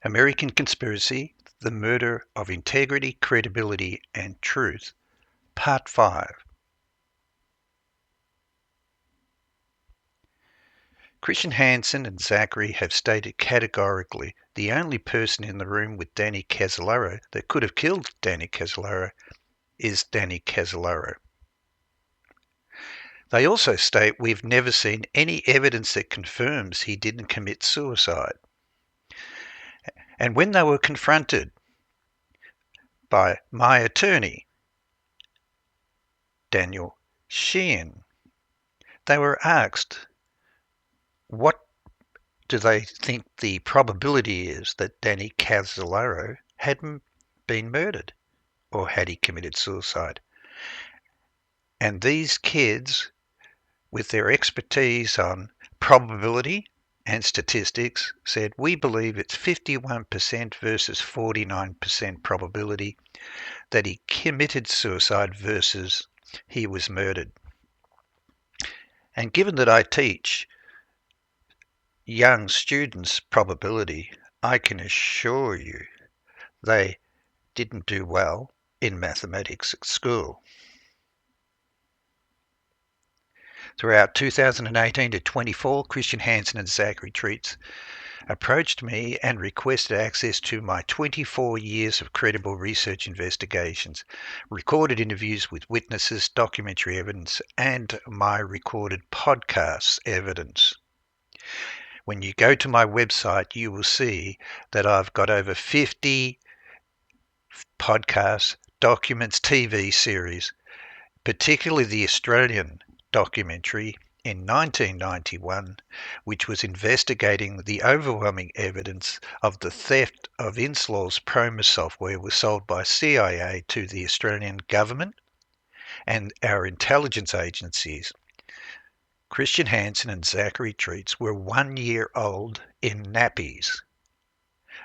American Conspiracy, The Murder of Integrity, Credibility and Truth, Part 5. Christian Hansen and Zachary have stated categorically the only person in the room with Danny Casolaro that could have killed Danny Casolaro is Danny Casolaro. They also state we've never seen any evidence that confirms he didn't commit suicide. And when they were confronted by my attorney, Daniel Sheehan, they were asked, what do they think the probability is that Danny Casolaro had been murdered, or had he committed suicide? And these kids, with their expertise on probability and statistics, said we believe it's 51% versus 49% probability that he committed suicide versus he was murdered. And given that I teach young students probability, I can assure you they didn't do well in mathematics at school. Throughout 2018 to 24, Christian Hansen and Zachary Treats approached me and requested access to my 24 years of credible research investigations, recorded interviews with witnesses, documentary evidence, and my recorded podcasts evidence. When you go to my website, you will see that I've got over 50 podcasts, documents, TV series, particularly the Australian documentary in 1991, which was investigating the overwhelming evidence of the theft of SIVELL'S Promus software was sold by CIA to the Australian government and our intelligence agencies. Christian Hansen and Zachary Treats were 1 year old in nappies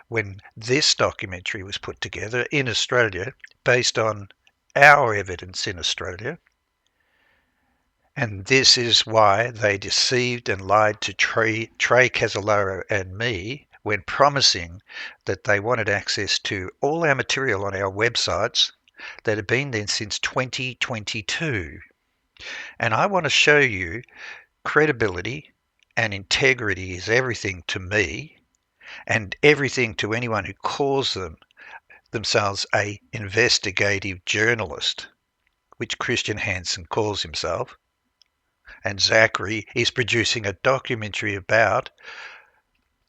when this documentary was put together in Australia based on our evidence in Australia. And this is why they deceived and lied to Trey Casolaro and me when promising that they wanted access to all our material on our websites that have been there since 2022. And I want to show you credibility and integrity is everything to me and everything to anyone who calls themselves a investigative journalist, which Christian Hansen calls himself. And Zachary is producing a documentary about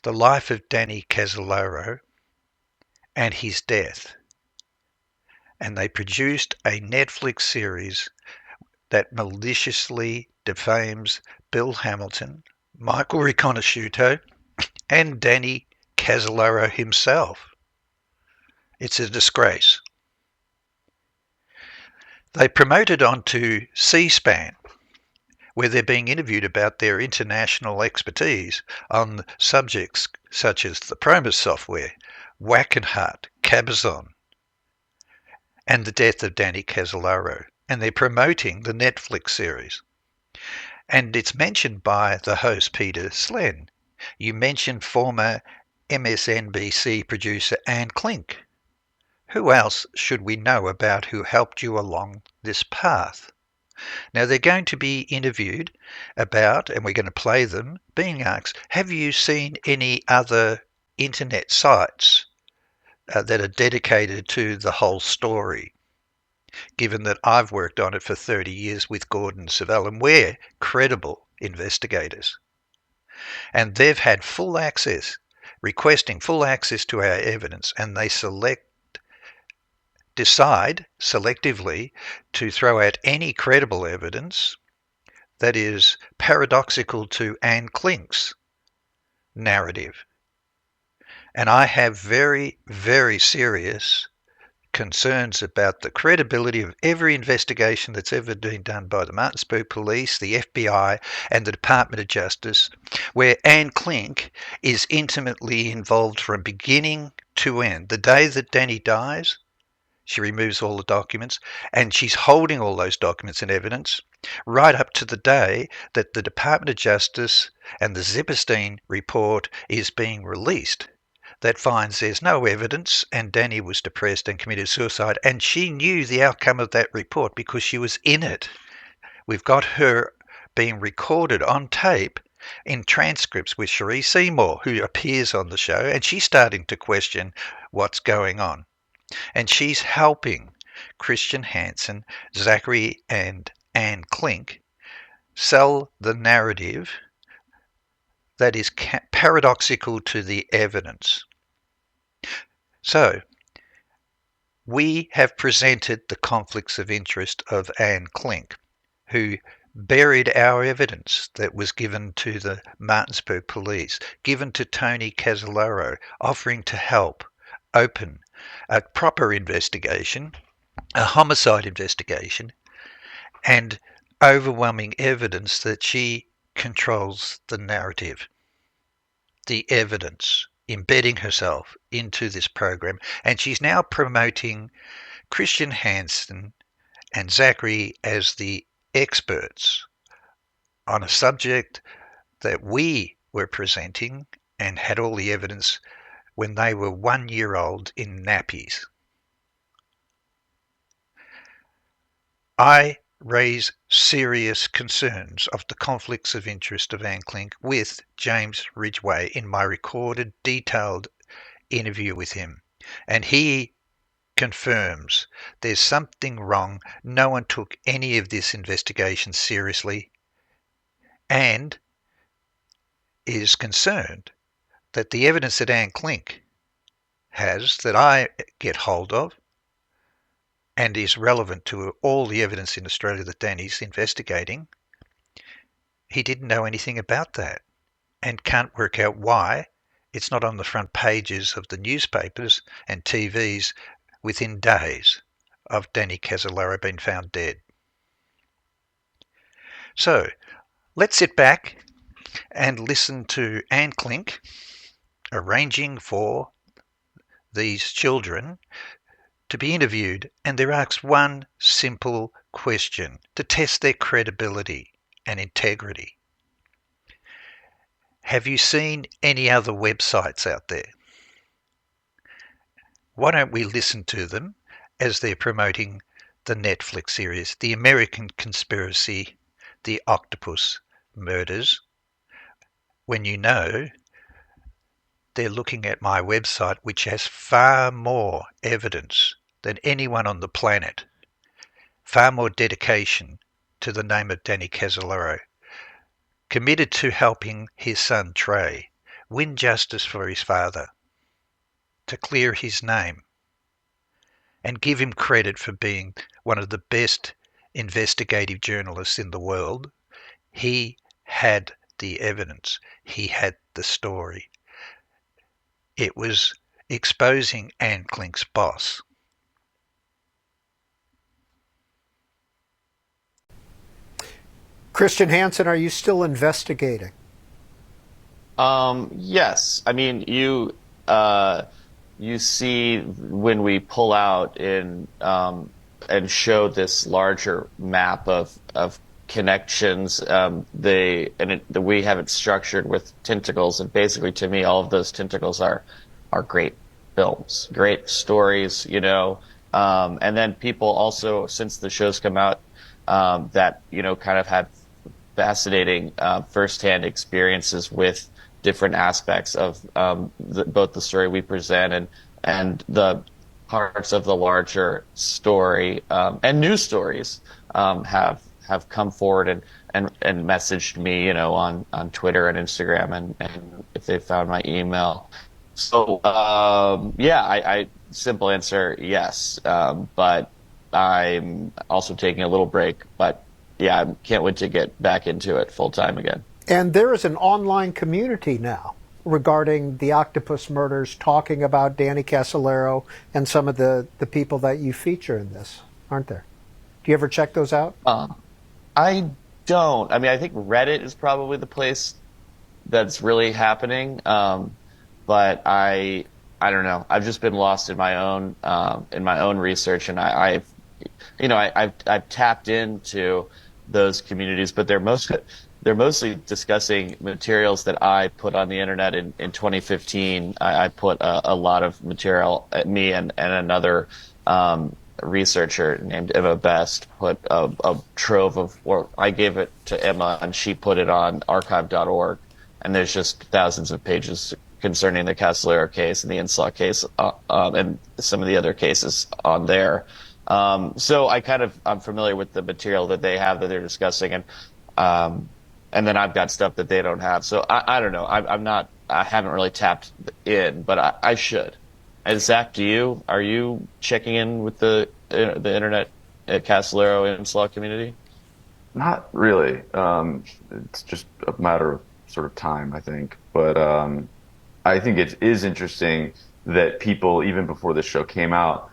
the life of Danny Casolaro and his death. And they produced a Netflix series that maliciously defames Bill Hamilton, Michael Riconosciuto, and Danny Casolaro himself. It's a disgrace. They promoted onto C-SPAN, where they're being interviewed about their international expertise on subjects such as the Promus software, Wackenhut, Cabazon, and the death of Danny Casolaro. And they're promoting the Netflix series. And it's mentioned by the host, Peter Slen. You mentioned former MSNBC producer Anne Klink. Who else should we know about who helped you along this path? Now, they're going to be interviewed about, and we're going to play them, being asked, have you seen any other internet sites that are dedicated to the whole story? Given that I've worked on it for 30 years with Gordon Savell, and we're credible investigators. And they've had full access, requesting full access to our evidence, and they decide selectively to throw out any credible evidence that is paradoxical to Anne Klink's narrative. And I have very, very serious concerns about the credibility of every investigation that's ever been done by the Martinsburg Police, the FBI, and the Department of Justice, where Anne Klink is intimately involved from beginning to end. The day that Danny dies, she removes all the documents, and she's holding all those documents and evidence right up to the day that the Department of Justice and the Zipperstein report is being released. that finds there's no evidence and Danny was depressed and committed suicide, and she knew the outcome of that report because she was in it. We've got her being recorded on tape in transcripts with Cherie Seymour, who appears on the show, and she's starting to question what's going on. And she's helping Christian Hansen, Zachary, and Anne Klink sell the narrative that is paradoxical to the evidence. So, we have presented the conflicts of interest of Anne Klink, who buried our evidence that was given to the Martinsburg police, given to Tony Casolaro, offering to help open a proper investigation, a homicide investigation, and overwhelming evidence that she controls the narrative, the evidence, embedding herself into this program. And she's now promoting Christian Hansen and Zachary as the experts on a subject that we were presenting and had all the evidence when they were 1 year old in nappies. I raise serious concerns of the conflicts of interest of Anne Klink with James Ridgway in my recorded, detailed interview with him. And he confirms there's something wrong. No one took any of this investigation seriously and is concerned that the evidence that Anne Klink has, that I get hold of, and is relevant to all the evidence in Australia that Danny's investigating, he didn't know anything about that and can't work out why it's not on the front pages of the newspapers and TVs within days of Danny Casolaro being found dead. So let's sit back and listen to Anne Klink arranging for these children to be interviewed, and they're asked one simple question to test their credibility and integrity. Have you seen any other websites out there? Why don't we listen to them as they're promoting the Netflix series, The American Conspiracy, The Octopus Murders, when you know they're looking at my website, which has far more evidence than anyone on the planet, far more dedication to the name of Danny Casolaro, committed to helping his son Trey win justice for his father, to clear his name, and give him credit for being one of the best investigative journalists in the world. He had the evidence. He had the story. It was exposing Anne Klink's boss. Christian Hansen, are you still investigating? Yes. I mean, you see when we pull out and show this larger map of connections, we have it structured with tentacles, and basically to me all of those tentacles are great films, great stories, and then people also, since the show's come out, that kind of had fascinating firsthand experiences with different aspects of both the story we present and the parts of the larger story, and news stories have come forward and messaged me, on Twitter and Instagram, and if they found my email. So I simple answer, yes, but I'm also taking a little break. But yeah, I can't wait to get back into it full time again. And there is an online community now regarding the octopus murders, talking about Danny Casolaro and some of the people that you feature in this, aren't there? Do you ever check those out? I don't. I mean, I think Reddit is probably the place that's really happening. But I don't know. I've just been lost in my own research, and I've tapped into those communities, but they're they're mostly discussing materials that I put on the internet in 2015. I put a lot of material, me and another researcher named Emma Best put a trove of work. I gave it to Emma and she put it on archive.org. And there's just thousands of pages concerning the Castellero case and the Inslaw case, and some of the other cases on there. So I'm familiar with the material that they have that they're discussing, um, and then I've got stuff that they don't have. So I don't know. I haven't really tapped in, but I should. And Zach, are you checking in with the internet at Castellero Inslaw community? Not really. It's just a matter of sort of time, I think. But I think it is interesting that people, even before the show came out,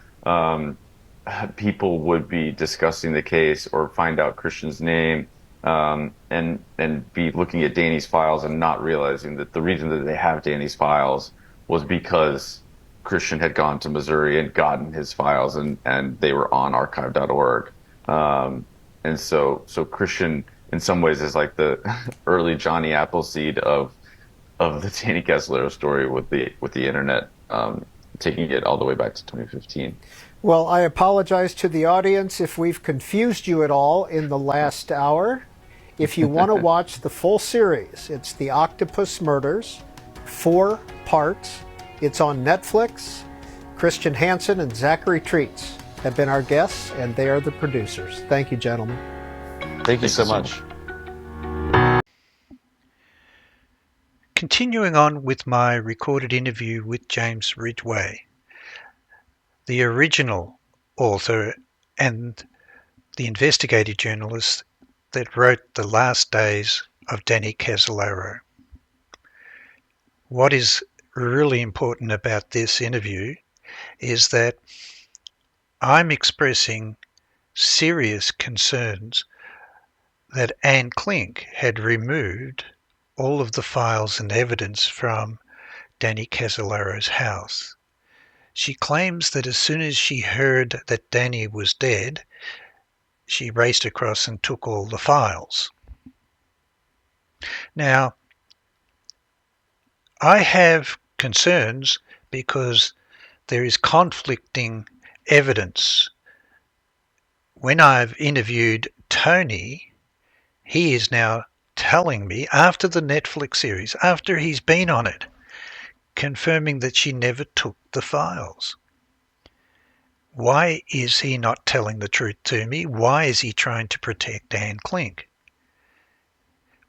people would be discussing the case or find out Christian's name, and be looking at Danny's files and not realizing that the reason that they have Danny's files was because Christian had gone to Missouri and gotten his files, and they were on archive.org. And so Christian, in some ways, is like the early Johnny Appleseed of the Danny Castellero story with the internet, taking it all the way back to 2015. Well, I apologize to the audience if we've confused you at all in the last hour. If you want to watch the full series, it's The Octopus Murders, 4 parts. It's on Netflix. Christian Hansen and Zachary Treats have been our guests, and they are the producers. Thank you, gentlemen. Thank you so much. Continuing on with my recorded interview with James Ridgway, the original author and the investigative journalist that wrote The Last Days of Danny Castellero. What is really important about this interview is that I'm expressing serious concerns that Anne Klink had removed all of the files and evidence from Danny Castellero's house. She claims that as soon as she heard that Danny was dead, she raced across and took all the files. Now, I have concerns because there is conflicting evidence. When I've interviewed Tony, he is now telling me, after the Netflix series, after he's been on it, confirming that she never took the files. Why is he not telling the truth to me? Why is he trying to protect Anne Klink?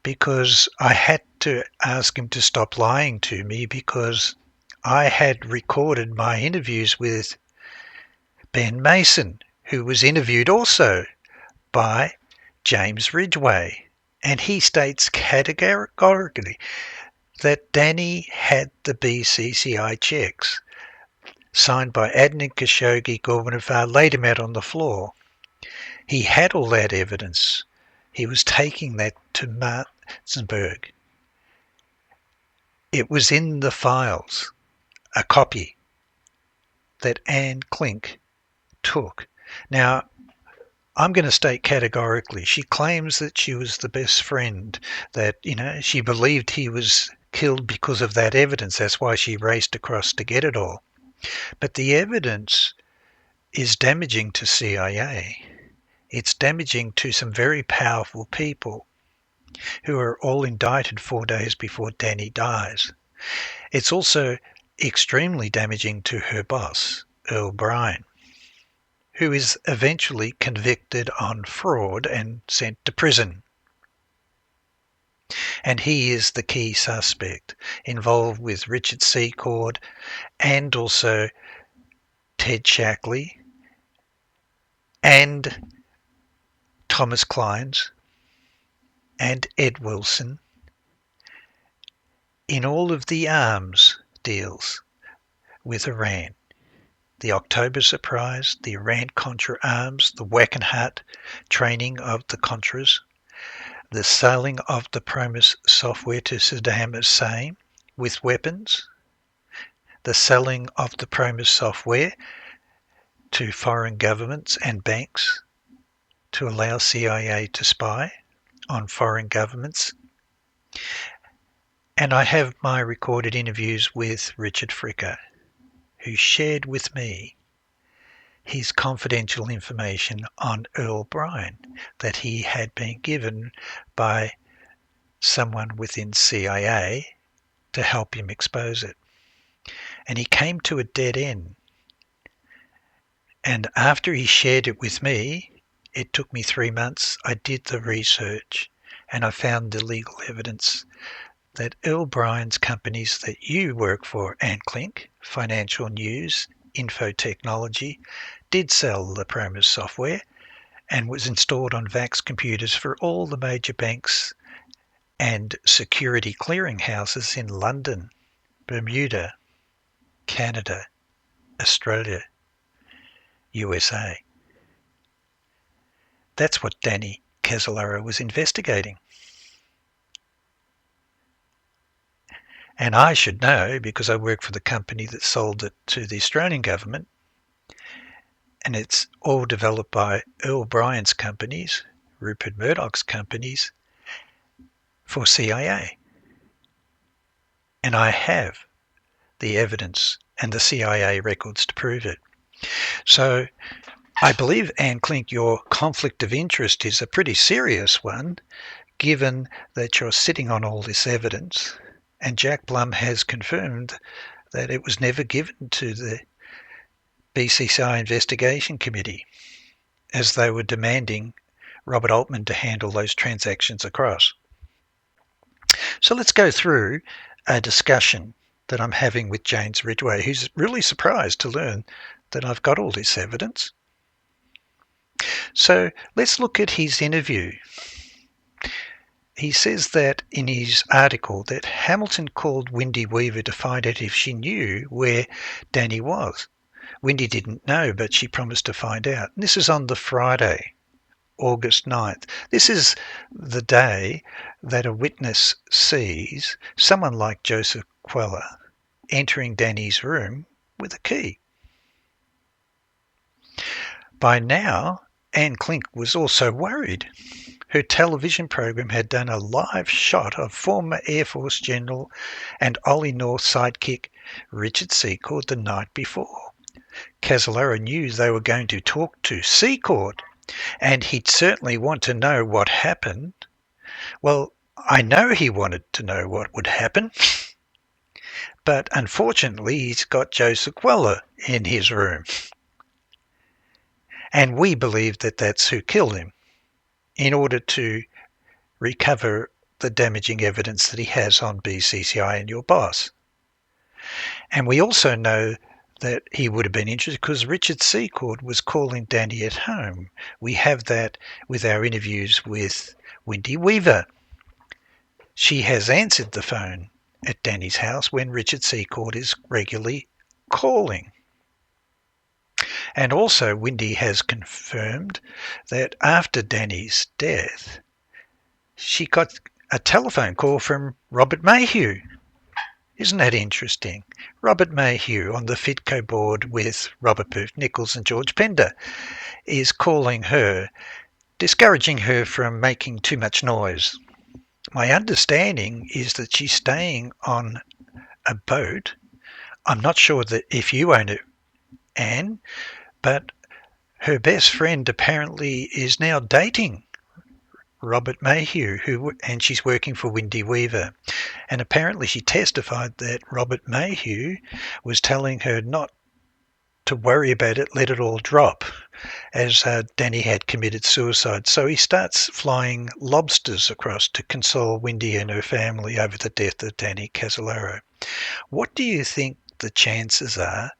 Because I had to ask him to stop lying to me, because I had recorded my interviews with Ben Mason, who was interviewed also by James Ridgway, and he states categorically that Danny had the BCCI checks signed by Adnan Khashoggi, Gorbanafar, laid him out on the floor. He had all that evidence. He was taking that to Martinsburg. It was in the files, a copy that Anne Klink took. Now, I'm going to state categorically, she claims that she was the best friend, that, she believed he was killed because of that evidence. That's why she raced across to get it all. But the evidence is damaging to CIA. It's damaging to some very powerful people who are all indicted 4 days before Danny dies. It's also extremely damaging to her boss, Earl Bryan, who is eventually convicted on fraud and sent to prison. And he is the key suspect, involved with Richard Secord and also Ted Shackley and Thomas Clines and Ed Wilson in all of the arms deals with Iran. The October Surprise, the Iran-Contra arms, the Wackenhut training of the Contras, the selling of the Promise software to Saddam Hussein with weapons, the selling of the Promise software to foreign governments and banks to allow CIA to spy on foreign governments. And I have my recorded interviews with Richard Fricker, who shared with me his confidential information on Earl Bryan that he had been given by someone within CIA to help him expose it. And he came to a dead end. And after he shared it with me, it took me 3 months. I did the research and I found the legal evidence that Earl Bryan's companies that you work for, Antlink, Financial News, Info Technology, did sell the Promus software and was installed on VAX computers for all the major banks and security clearing houses in London, Bermuda, Canada, Australia, USA. That's what Danny Casolaro was investigating. And I should know because I work for the company that sold it to the Australian government. And it's all developed by Earl Bryan's companies, Rupert Murdoch's companies, for CIA. And I have the evidence and the CIA records to prove it. So I believe, Anne Klink, your conflict of interest is a pretty serious one, given that you're sitting on all this evidence. And Jack Blum has confirmed that it was never given to the BCCI Investigation Committee, as they were demanding Robert Altman to handle those transactions across. So let's go through a discussion that I'm having with James Ridgway, who's really surprised to learn that I've got all this evidence. So let's look at his interview. He says that in his article that Hamilton called Wendy Weaver to find out if she knew where Danny was. Wendy didn't know, but she promised to find out. And this is on the Friday, August 9th. This is the day that a witness sees someone like Joseph Queller entering Danny's room with a key. By now, Anne Klink was also worried. Her television program had done a live shot of former Air Force General and Ollie North sidekick Richard Secord the night before. Casolaro knew they were going to talk to Secord, and he'd certainly want to know what happened. Well, I know he wanted to know what would happen, but unfortunately he's got Joseph Queller in his room. And we believe that that's who killed him, in order to recover the damaging evidence that he has on BCCI and your boss. And we also know that he would have been interested because Richard Secord was calling Danny at home. We have that with our interviews with Wendy Weaver. She has answered the phone at Danny's house when Richard Secord is regularly calling. And also Wendy has confirmed that after Danny's death, she got a telephone call from Robert Mayhew. Isn't that interesting? Robert Mayhew on the FITCO board with Robert Booth Nichols and George Pender is calling her, discouraging her from making too much noise. My understanding is that she's staying on a boat. I'm not sure that if you own it, Anne, but her best friend apparently is now dating Robert Mayhew, and she's working for Wendy Weaver. And apparently she testified that Robert Mayhew was telling her not to worry about it, let it all drop, as Danny had committed suicide. So he starts flying lobsters across to console Wendy and her family over the death of Danny Casolaro. What do you think the chances are,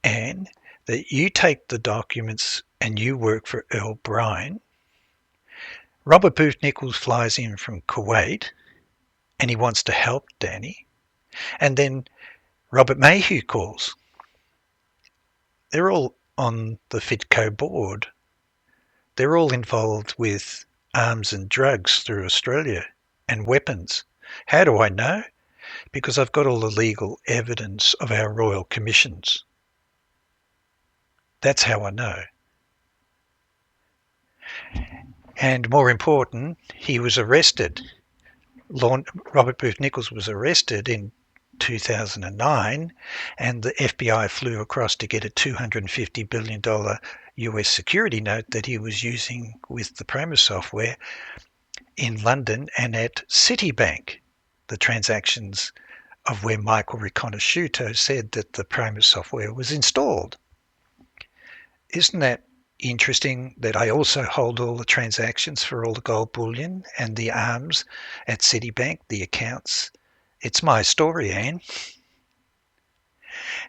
Anne, that you take the documents and you work for Earl Bryan? Robert Booth Nichols flies in from Kuwait and he wants to help Danny. And then Robert Mayhew calls. They're all on the FITCO board. They're all involved with arms and drugs through Australia and weapons. How do I know? Because I've got all the legal evidence of our royal commissions. That's how I know. And more important, he was arrested. Robert Booth Nichols was arrested in 2009, and the FBI flew across to get a $250 billion US security note that he was using with the Promus software in London and at Citibank. The transactions of where Michael Riconosciuto said that the Promus software was installed. Isn't that interesting that I also hold all the transactions for all the gold bullion and the arms at Citibank, the accounts? It's my story, Anne.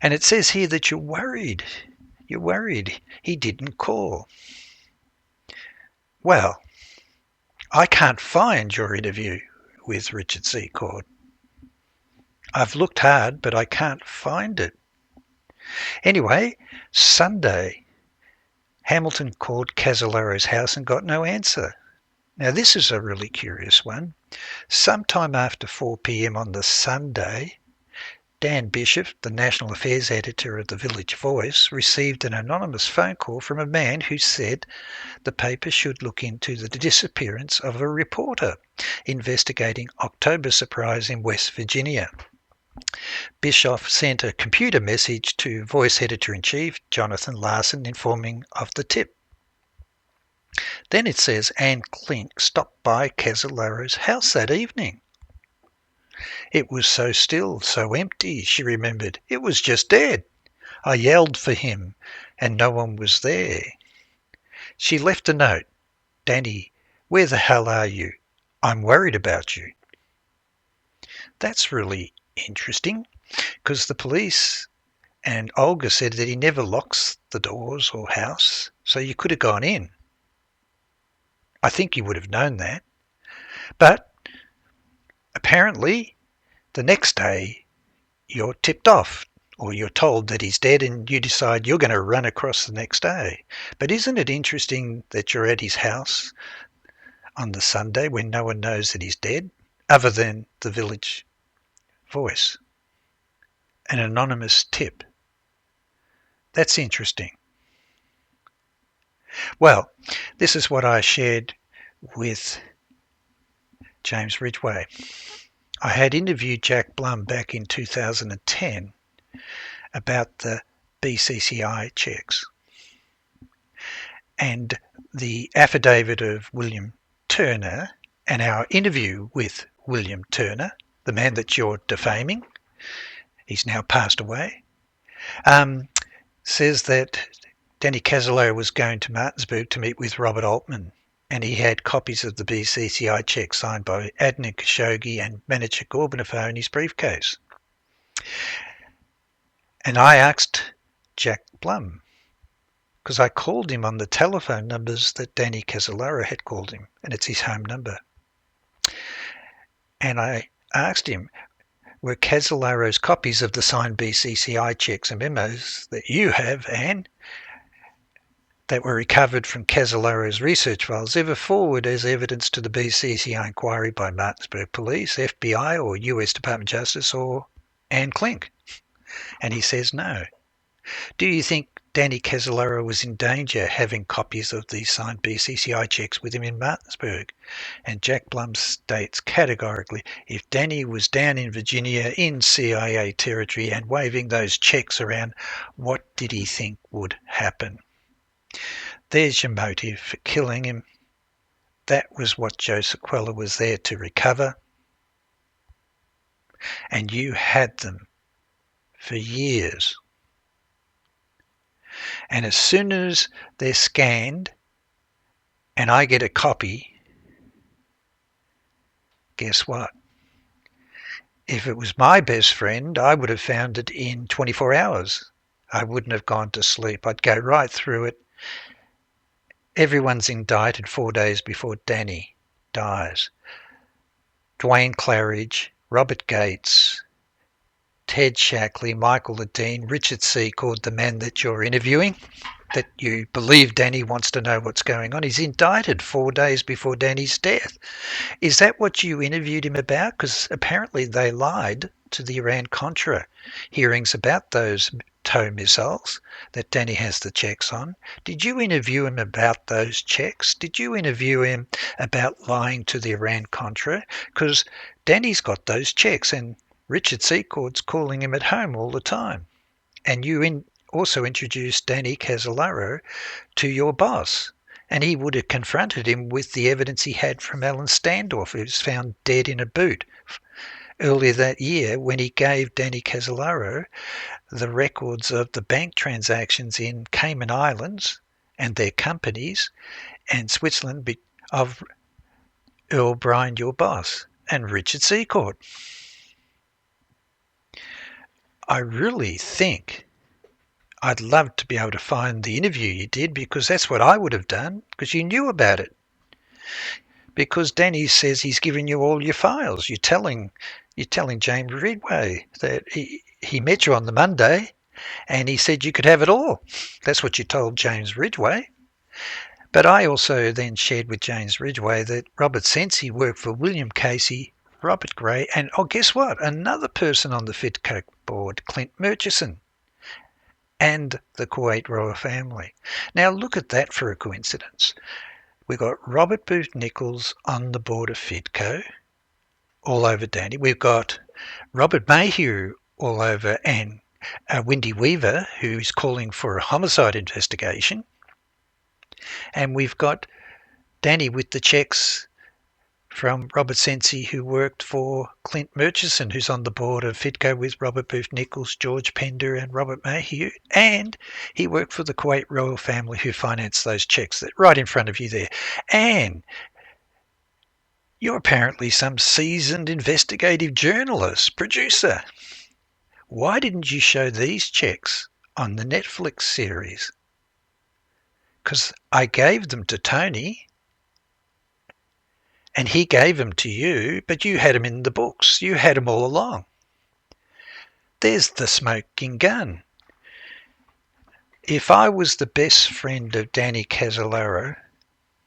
And it says here that you're worried. You're worried he didn't call. Well, I can't find your interview with Richard Secord. I've looked hard, but I can't find it. Anyway, Sunday, Hamilton called Casolaro's house and got no answer. Now, this is a really curious one. Sometime after 4 p.m. on the Sunday, Dan Bishop, the national affairs editor of the Village Voice, received an anonymous phone call from a man who said the paper should look into the disappearance of a reporter investigating October surprise in West Virginia. Bischoff sent a computer message to Voice Editor-in-Chief Jonathan Larson informing of the tip. Then it says Anne Klink stopped by Casolaro's house that evening. It was so still, so empty, she remembered. It was just dead. I yelled for him, and no one was there. She left a note. Danny, where the hell are you? I'm worried about you. That's really interesting, because the police and Olga said that he never locks the doors or house, so you could have gone in. I think you would have known that. But apparently the next day you're tipped off, or you're told that he's dead, and you decide you're going to run across the next day. But isn't it interesting that you're at his house on the Sunday when no one knows that he's dead, other than the Village Voice? An anonymous tip. That's interesting. Well, this is what I shared with James Ridgway. I had interviewed Jack Blum back in 2010 about the BCCI checks and the affidavit of William Turner and our interview with William Turner, the man that you're defaming. He's now passed away. Says that Danny Casolaro was going to Martinsburg to meet with Robert Altman, and he had copies of the BCCI check signed by Adnan Khashoggi and manager Gorbanifo in his briefcase. And I asked Jack Blum, because I called him on the telephone numbers that Danny Casolaro had called him, and it's his home number. And I asked him, were Casolaro's copies of the signed BCCI checks and memos that you have, Anne, that were recovered from Casolaro's research files ever forwarded as evidence to the BCCI inquiry by Martinsburg Police, FBI or US Department of Justice or Anne Klink? And he says no. Do you think Danny Casolaro was in danger having copies of these signed BCCI checks with him in Martinsburg? And Jack Blum states categorically, if Danny was down in Virginia in CIA territory and waving those checks around, what did he think would happen? There's your motive for killing him. That was what Joe Sequela was there to recover. And you had them for years. And as soon as they're scanned and I get a copy, guess what? If it was my best friend, I would have found it in 24 hours. I wouldn't have gone to sleep. I'd go right through it. Everyone's indicted 4 days before Danny dies. Dwayne Claridge, Robert Gates, Ted Shackley, Michael Ledeen, Richard Secord, the man that you're interviewing, that you believe Danny wants to know what's going on. He's indicted 4 days before Danny's death. Is that what you interviewed him about? Because apparently they lied to the Iran-Contra hearings about those tow missiles that Danny has the checks on? Did you interview him about those checks? Did you interview him about lying to the Iran-Contra? Because Danny's got those checks and Richard Secord's calling him at home all the time. And you also introduced Danny Casolaro to your boss. And he would have confronted him with the evidence he had from Alan Standoff, who was found dead in a boot earlier that year when he gave Danny Casolaro the records of the bank transactions in Cayman Islands and their companies and Switzerland of Earl Bryan, your boss, and Richard Secord. I really think I'd love to be able to find the interview you did, because that's what I would have done, because you knew about it. Because Danny says he's given you all your files. You're telling James Ridgway that he met you on the Monday and he said you could have it all. That's what you told James Ridgway. But I also then shared with James Ridgway that Robert Sensi worked for William Casey, Robert Gray, and guess what? Another person on the FITCO board, Clint Murchison, and the Kuwait royal family. Now look at that for a coincidence. We've got Robert Booth Nichols on the board of FITCO, all over Danny. We've got Robert Mayhew all over, and Wendy Weaver, who's calling for a homicide investigation. And we've got Danny with the checks from Robert Sensi, who worked for Clint Murchison, who's on the board of FITCO with Robert Booth Nichols, George Pender and Robert Mayhew. And he worked for the Kuwait royal family, who financed those checks that right in front of you there. And you're apparently some seasoned investigative journalist, producer. Why didn't you show these checks on the Netflix series? Because I gave them to Tony and he gave them to you, but you had them in the books. You had them all along. There's the smoking gun. If I was the best friend of Danny Casolaro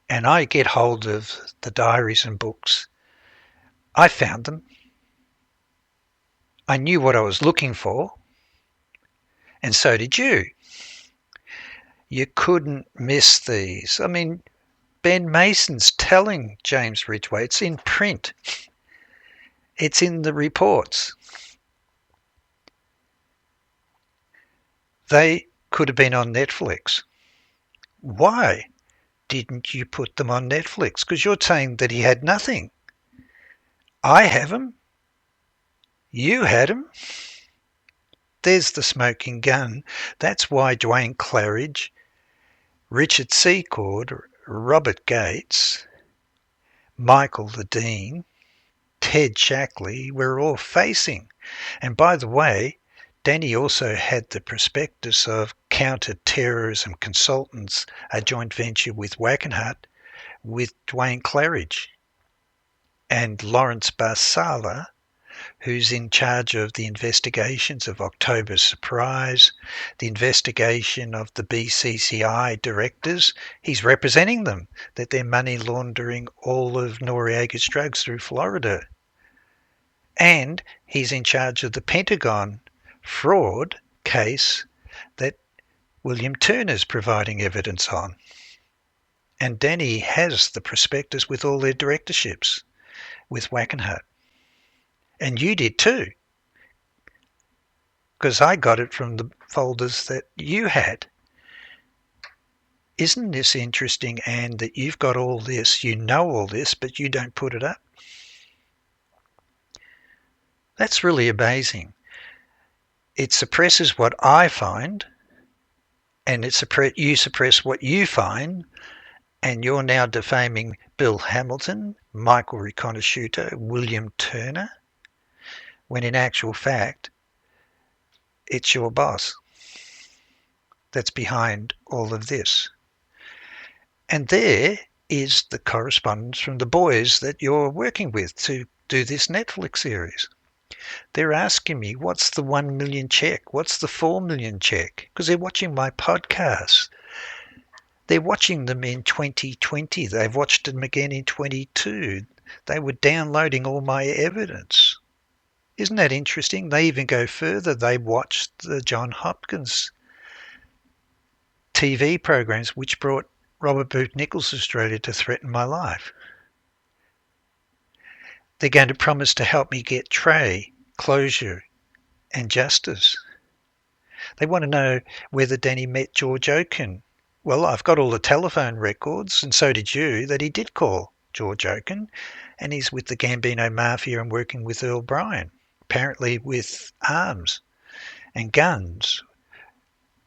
and I get hold of the diaries and books, I found them. I knew what I was looking for, and so did you. You couldn't miss these. I mean, Ben Mason's telling James Ridgway, it's in print. It's in the reports. They could have been on Netflix. Why didn't you put them on Netflix? Because you're saying that he had nothing. I have them. You had them. There's the smoking gun. That's why Dwayne Claridge, Richard Secord, Robert Gates, Michael the Dean, Ted Shackley were all facing. And by the way, Danny also had the prospectus of Counter-Terrorism Consultants, a joint venture with Wackenhut, with Dwayne Claridge and Lawrence Barsala, who's in charge of the investigations of October Surprise, the investigation of the BCCI directors. He's representing them, that they're money laundering all of Noriega's drugs through Florida. And he's in charge of the Pentagon fraud case that William Turner's providing evidence on. And Danny has the prospectus with all their directorships with Wackenhut. And you did too, because I got it from the folders that you had. Isn't this interesting, Anne, that you've got all this, you know all this, but you don't put it up? That's really amazing. It suppresses what I find, and you suppress what you find, and you're now defaming Bill Hamilton, Michael Riconosciuto, William Turner, when in actual fact, it's your boss that's behind all of this. And there is the correspondence from the boys that you're working with to do this Netflix series. They're asking me, what's the 1 million check? What's the 4 million check? Because they're watching my podcasts. They're watching them in 2020. They've watched them again in 22. They were downloading all my evidence. Isn't that interesting? They even go further. They watched the John Hopkins TV programs, which brought Robert Booth Nichols to Australia to threaten my life. They're going to promise to help me get Trey, closure, and justice. They want to know whether Danny met George Oaken. Well, I've got all the telephone records, and so did you, that he did call George Oaken, and he's with the Gambino Mafia and working with Earl Bryan, apparently with arms and guns,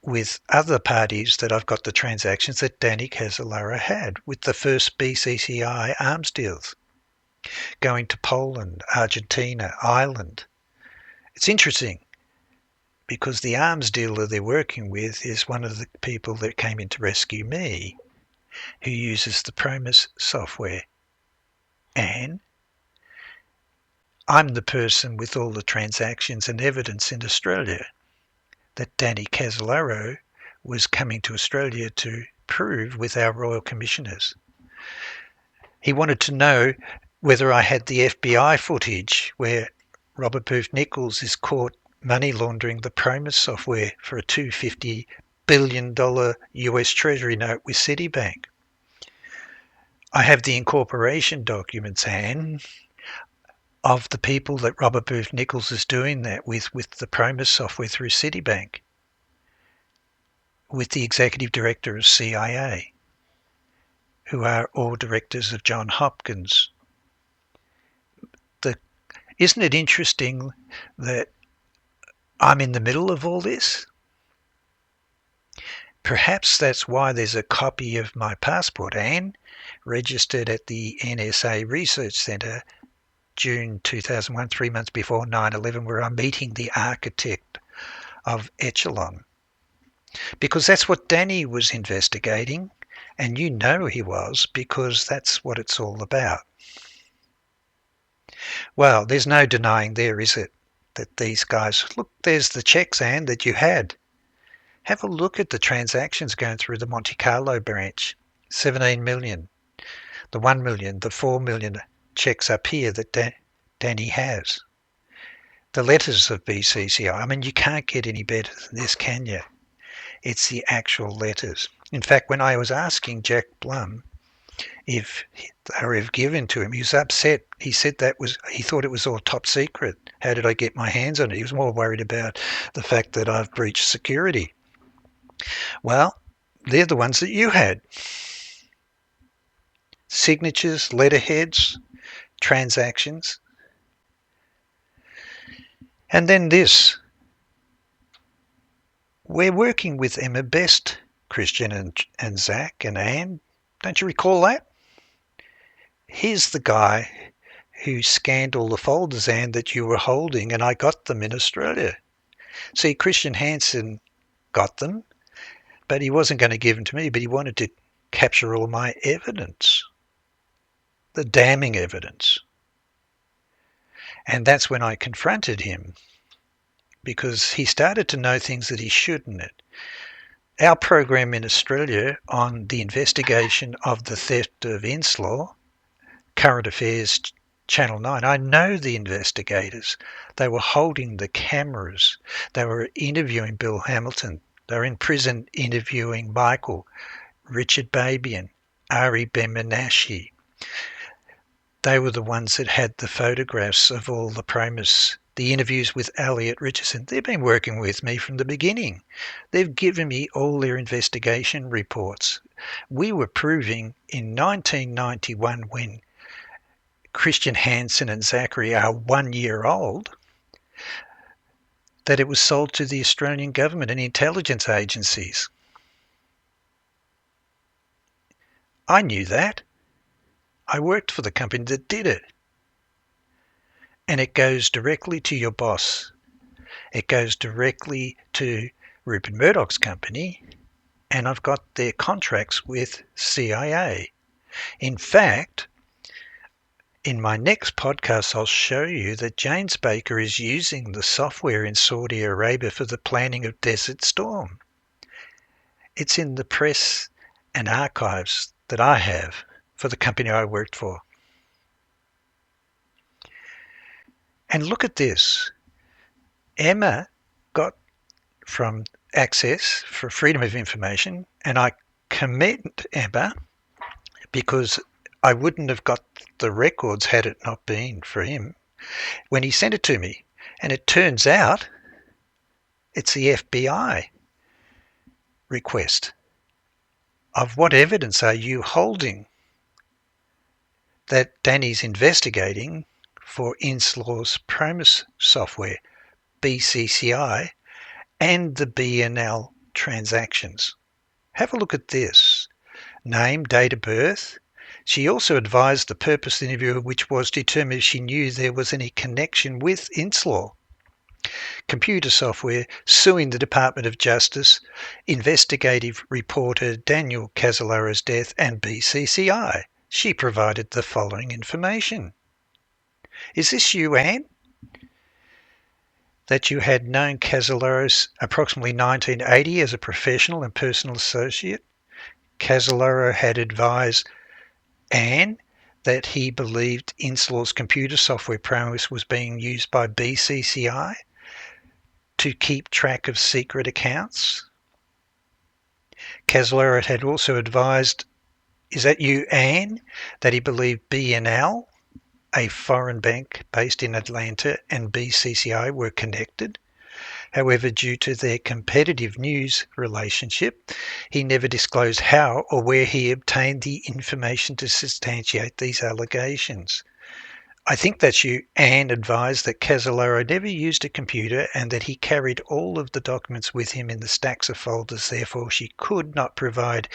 with other parties that I've got the transactions that Danny Casolaro had with the first BCCI arms deals, going to Poland, Argentina, Ireland. It's interesting because the arms dealer they're working with is one of the people that came in to rescue me, who uses the Promus software. And I'm the person with all the transactions and evidence in Australia that Danny Casolaro was coming to Australia to prove with our Royal Commissioners. He wanted to know whether I had the FBI footage where Robert Booth Nichols is caught money laundering the Promus software for a $250 billion US Treasury note with Citibank. I have the incorporation documents, Anne, of the people that Robert Booth Nichols is doing that with the Promus software through Citibank, with the executive director of CIA, who are all directors of John Hopkins. Isn't it interesting that I'm in the middle of all this? Perhaps that's why there's a copy of my passport, Anne, registered at the NSA Research Centre, June 2001, 3 months before 9/11, where I'm meeting the architect of Echelon. Because that's what Danny was investigating, and you know he was, because that's what it's all about. Well, there's no denying there, is it, that these guys, look, there's the checks, Anne, that you had. Have a look at the transactions going through the Monte Carlo branch. 17 million, the 1 million, the 4 million checks up here that Danny has. The letters of BCCI, I mean, you can't get any better than this, can you? It's the actual letters. In fact, when I was asking Jack Blum if they were ever given to him, he was upset. He said he thought it was all top secret. How did I get my hands on it? He was more worried about the fact that I've breached security. Well, they're the ones that you had. Signatures, letterheads, transactions. And then this. We're working with Emma Best, Christian and Zach and Anne. Don't you recall that? Here's the guy who scanned all the folders, Anne, that you were holding, and I got them in Australia. See, Christian Hansen got them, but he wasn't going to give them to me, but he wanted to capture all my evidence, the damning evidence. And that's when I confronted him, because he started to know things that he shouldn't. Our program in Australia on the investigation of the theft of Inslaw, Current Affairs Channel 9, I know the investigators. They were holding the cameras. They were interviewing Bill Hamilton. They were in prison interviewing Michael, Richard Babian, Ari Ben-Menashe. They were the ones that had the photographs of all the Promus, the interviews with Elliot Richardson. They've been working with me from the beginning. They've given me all their investigation reports. We were proving in 1991, when Christian Hansen and Zachary are 1 year old, that it was sold to the Australian government and intelligence agencies. I knew that. I worked for the company that did it. And it goes directly to your boss. It goes directly to Rupert Murdoch's company, and I've got their contracts with CIA. In fact, in my next podcast, I'll show you that James Baker is using the software in Saudi Arabia for the planning of Desert Storm. It's in the press and archives that I have for the company I worked for. And look at this. Emma got from Access for Freedom of Information, and I commend Emma because I wouldn't have got the records had it not been for him when he sent it to me. And it turns out it's the FBI request of what evidence are you holding that Danny's investigating for Inslaw's Promise software, BCCI, and the BNL transactions. Have a look at this. Name, date of birth. She also advised the purpose of the interview, which was to determine if she knew there was any connection with Inslaw. Computer software, suing the Department of Justice, investigative reporter Daniel Casolaro's death, and BCCI. She provided the following information. Is this you, Anne? That you had known Casolaro approximately 1980 as a professional and personal associate? Casolaro had advised Anne that he believed Inslaw's computer software Promise was being used by BCCI to keep track of secret accounts. Casolaro had also advised, is that you, Anne, that he believed BNL, a foreign bank based in Atlanta, and BCCI were connected. However, due to their competitive news relationship, he never disclosed how or where he obtained the information to substantiate these allegations. I think that you, Anne, advised that Casolaro never used a computer and that he carried all of the documents with him in the stacks of folders. Therefore, she could not provide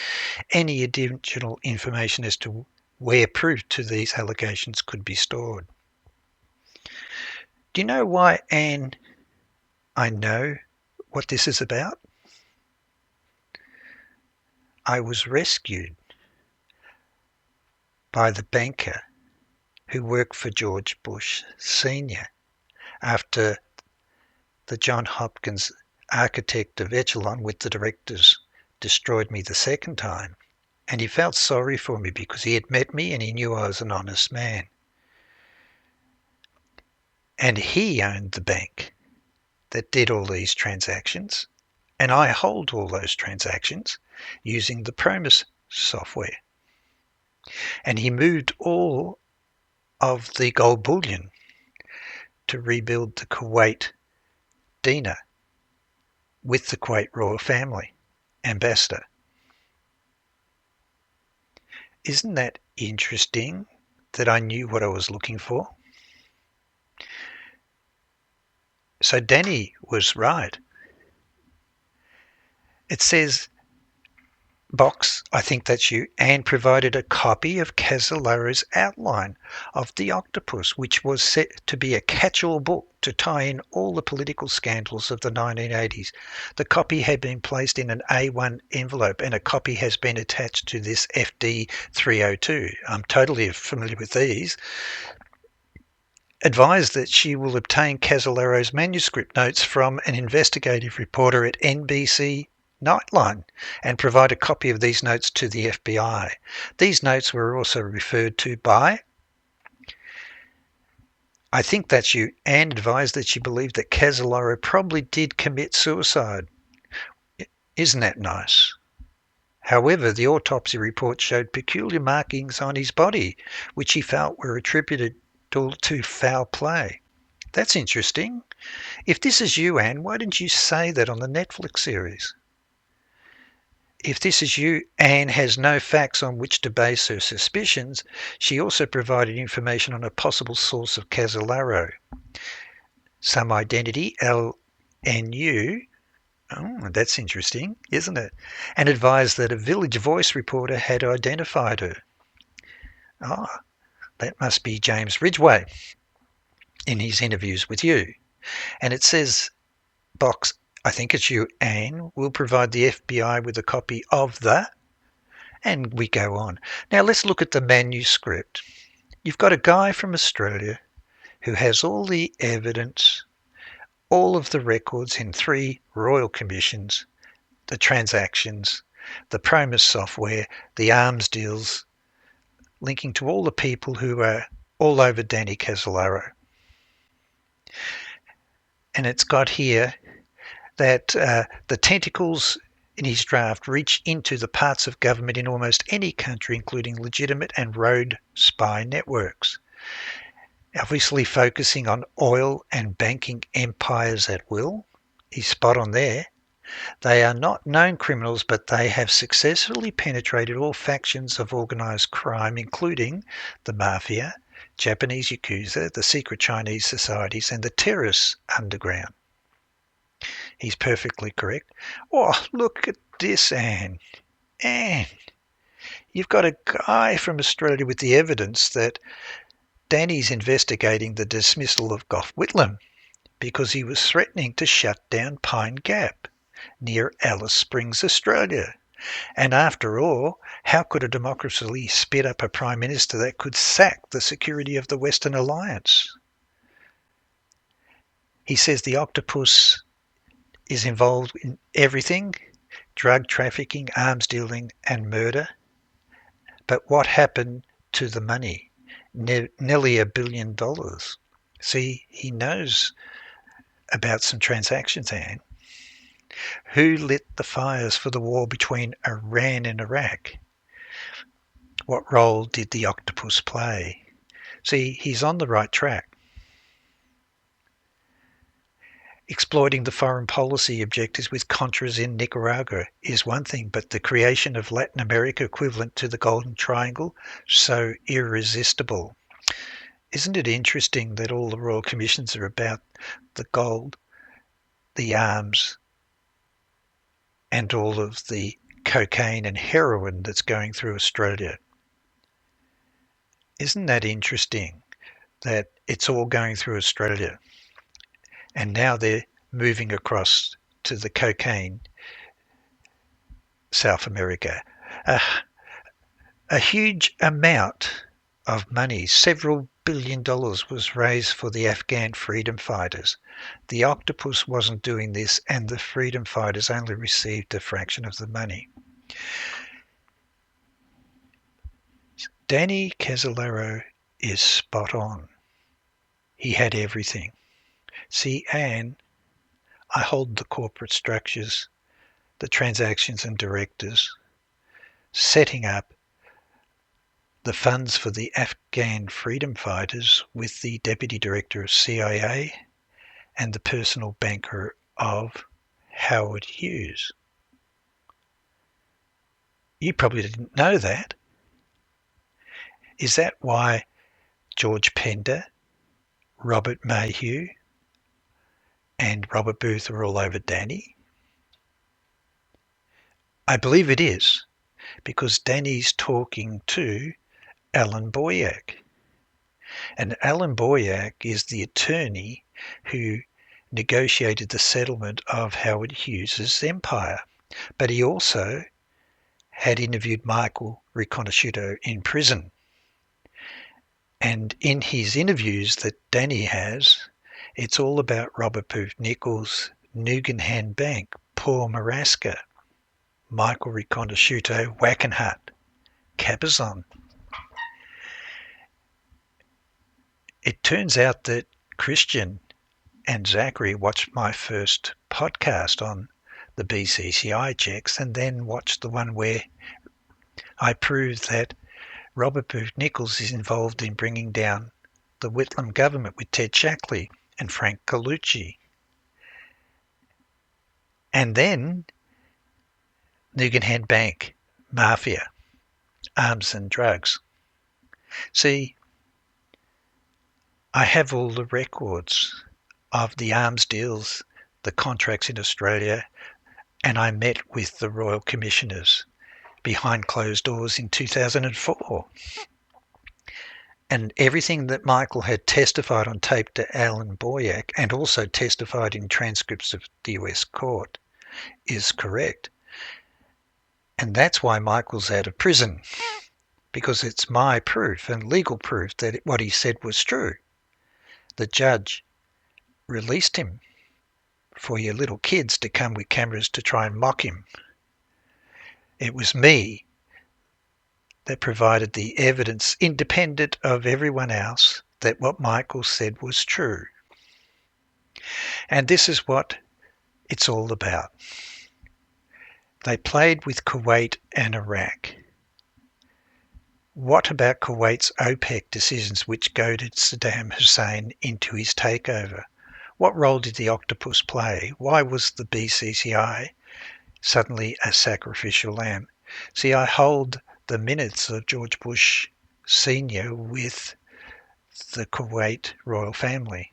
any additional information as to where proof to these allegations could be stored. Do you know why, Anne, I know what this is about? I was rescued by the banker who worked for George Bush Sr. after the John Hopkins architect of Echelon with the directors destroyed me the second time. And he felt sorry for me because he had met me and he knew I was an honest man. And he owned the bank that did all these transactions. And I hold all those transactions using the Promise software. And he moved all of the gold bullion to rebuild the Kuwait dinar with the Kuwait royal family ambassador. Isn't that interesting that I knew what I was looking for? So Danny was right. It says, Box, I think that's you, and provided a copy of Casolaro's outline of the octopus, which was set to be a catch-all book to tie in all the political scandals of the 1980s. The copy had been placed in an A1 envelope and a copy has been attached to this FD 302. I'm totally familiar with these. Advised that she will obtain Casolaro's manuscript notes from an investigative reporter at NBC Nightline and provide a copy of these notes to the FBI. These notes were also referred to by, I think that's you, and advised that she believed that Casolaro probably did commit suicide. Isn't that nice? However, the autopsy report showed peculiar markings on his body, which he felt were attributed to foul play. That's interesting. If this is you, Anne, why didn't you say that on the Netflix series? If this is you, Anne has no facts on which to base her suspicions. She also provided information on a possible source of Casolaro. Some identity, LNU. Oh, that's interesting, isn't it? And advised that a Village Voice reporter had identified her. Oh, that must be James Ridgway in his interviews with you. And it says, Box, I think it's you, Anne, will provide the FBI with a copy of the, and we go on. Now let's look at the manuscript. You've got a guy from Australia who has all the evidence, all of the records in 3 royal commissions, the transactions, the Promise software, the arms deals, linking to all the people who are all over Danny Casolaro. And it's got here that the tentacles in his draft reach into the parts of government in almost any country, including legitimate and road spy networks, obviously focusing on oil and banking empires at will. He's spot on there. They are not known criminals, but they have successfully penetrated all factions of organised crime, including the mafia, Japanese yakuza, the secret Chinese societies, and the terrorist underground. He's perfectly correct. Oh, look at this, Anne. Anne, you've got a guy from Australia with the evidence that Danny's investigating the dismissal of Gough Whitlam because he was threatening to shut down Pine Gap near Alice Springs, Australia. And after all, how could a democracy spit up a prime minister that could sack the security of the Western Alliance? He says the octopus is involved in everything: drug trafficking, arms dealing, and murder. But what happened to the money? Nearly $1 billion. See, he knows about some transactions, Anne. Who lit the fires for the war between Iran and Iraq? What role did the octopus play? See, he's on the right track. Exploiting the foreign policy objectives with Contras in Nicaragua is one thing, but the creation of Latin America equivalent to the Golden Triangle, so irresistible. Isn't it interesting that all the Royal Commissions are about the gold, the arms, and all of the cocaine and heroin that's going through Australia? Isn't that interesting that it's all going through Australia? And now they're moving across to the cocaine, South America. A huge amount of money, several $billion, was raised for the Afghan freedom fighters. The octopus wasn't doing this, and the freedom fighters only received a fraction of the money. Danny Casolaro is spot on. He had everything. See, Anne, I hold the corporate structures, the transactions and directors, setting up the funds for the Afghan freedom fighters with the deputy director of CIA and the personal banker of Howard Hughes. You probably didn't know that. Is that why George Pender, Robert Mayhew, and Robert Booth are all over Danny? I believe it is, because Danny's talking to Alan Boyack. And Alan Boyack is the attorney who negotiated the settlement of Howard Hughes's empire. But he also had interviewed Michael Riconosciuto in prison. And in his interviews that Danny has, it's all about Robert Booth Nichols, Nugan Bank, Paul Maraska, Michael Riconosciuto, Wackenhut, Cabazon. It turns out that Christian and Zachary watched my first podcast on the BCCI checks and then watched the one where I proved that Robert Booth Nichols is involved in bringing down the Whitlam government with Ted Shackley and Frank Colucci. And then Nugan Bank, Mafia, arms and drugs. See, I have all the records of the arms deals, the contracts in Australia, and I met with the Royal Commissioners behind closed doors in 2004. And everything that Michael had testified on tape to Alan Boyack and also testified in transcripts of the US court is correct. And that's why Michael's out of prison, because it's my proof and legal proof that what he said was true. The judge released him for your little kids to come with cameras to try and mock him. It was me that provided the evidence, independent of everyone else, that what Michael said was true. And this is what it's all about. They played with Kuwait and Iraq. What about Kuwait's OPEC decisions which goaded Saddam Hussein into his takeover? What role did the octopus play? Why was the BCCI suddenly a sacrificial lamb? See, I hold the minutes of George Bush Sr. with the Kuwait royal family.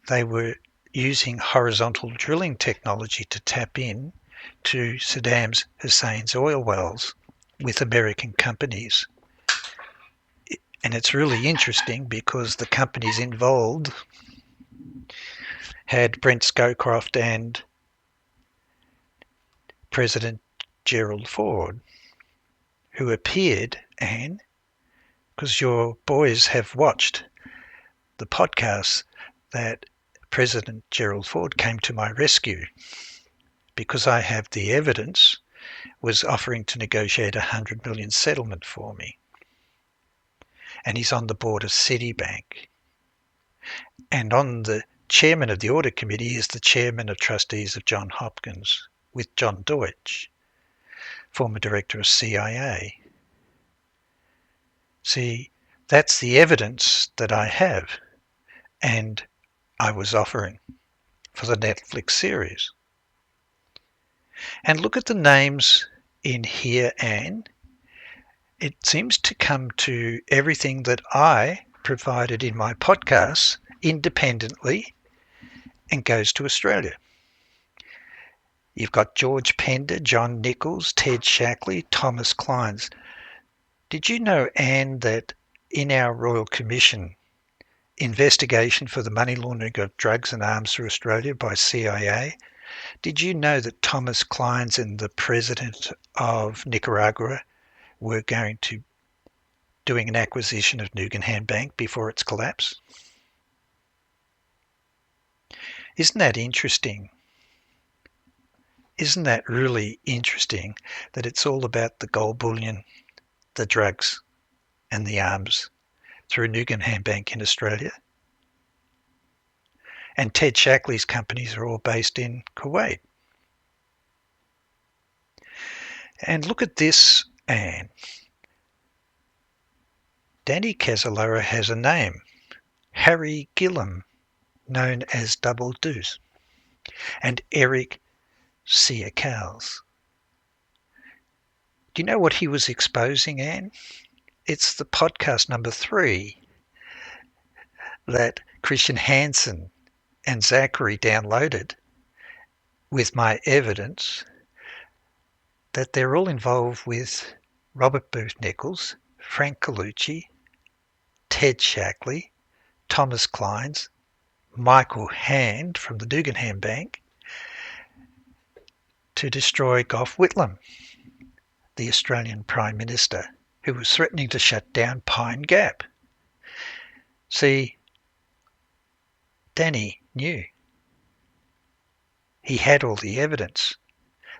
They were using horizontal drilling technology to tap in to Saddam Hussein's oil wells with American companies. And it's really interesting because the companies involved had Brent Scowcroft and President Gerald Ford, who appeared, Anne, because your boys have watched the podcast that President Gerald Ford came to my rescue because I have the evidence, was offering to negotiate a $100 million settlement for me. And he's on the board of Citibank. And on the chairman of the audit committee is the chairman of trustees of Johns Hopkins with John Deutsch, former director of CIA. See, that's the evidence that I have and I was offering for the Netflix series. And look at the names in here, Anne. It seems to come to everything that I provided in my podcasts independently and goes to Australia. You've got George Pender, John Nichols, Ted Shackley, Thomas Clines. Did you know, Anne, that in our Royal Commission investigation for the money laundering of drugs and arms through Australia by CIA, did you know that Thomas Clines and the president of Nicaragua were going to doing an acquisition of Nugan Bank before its collapse? Isn't that interesting? Isn't that really interesting that it's all about the gold bullion, the drugs and the arms through Nugan Bank in Australia? And Ted Shackley's companies are all based in Kuwait. And look at this, Anne. Danny Casolaro has a name, Harry Gillam, known as Double Deuce, and Eric Siakals. Do you know what he was exposing, Anne? It's the podcast number 3 that Christian Hansen and Zachary downloaded with my evidence that they're all involved with Robert Booth Nichols, Frank Colucci, Ted Shackley, Thomas Clines, Michael Hand from the Nugan Bank to destroy Gough Whitlam, the Australian Prime Minister, who was threatening to shut down Pine Gap. See, Danny knew. He had all the evidence.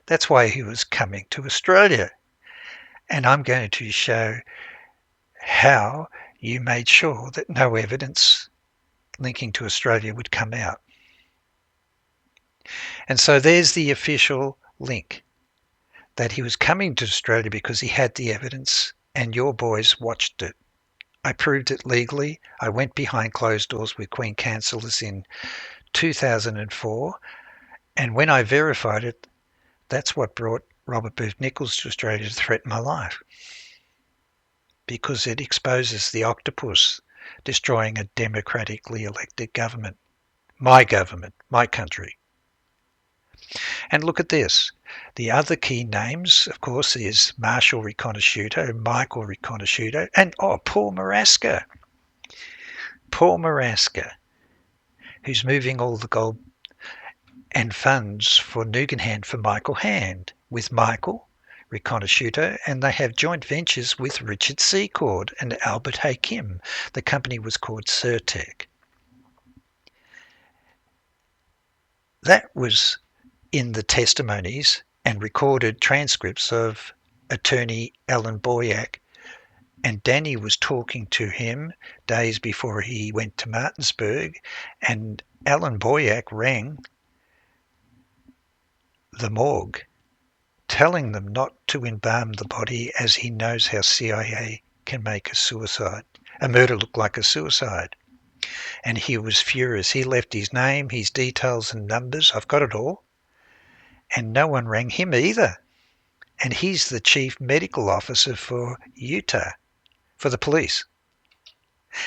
That's why he was coming to Australia. And I'm going to show how you made sure that no evidence linking to Australia would come out. And so there's the official link, that he was coming to Australia because he had the evidence and your boys watched it. I proved it legally. I went behind closed doors with Queen Counsellors in 2004, and when I verified it, that's what brought Robert Booth Nichols to Australia to threaten my life, because it exposes the octopus destroying a democratically elected government, my country. And look at this. The other key names, of course, is Marshall Riconosciuto, Michael Riconosciuto, and Paul Maraska. Paul Maraska, who's moving all the gold and funds for Nugan for Michael Hand with Michael Riconosciuto, and they have joint ventures with Richard Secord and Albert Hakim. The company was called Certec. That was in the testimonies and recorded transcripts of attorney Alan Boyack And Danny was talking to him days before he went to Martinsburg, and Alan Boyack rang the morgue, telling them not to embalm the body as he knows how CIA can make a murder look like a suicide. And he was furious. He left his name, his details and numbers. I've got it all. And no one rang him either. And he's the chief medical officer for Utah, for the police.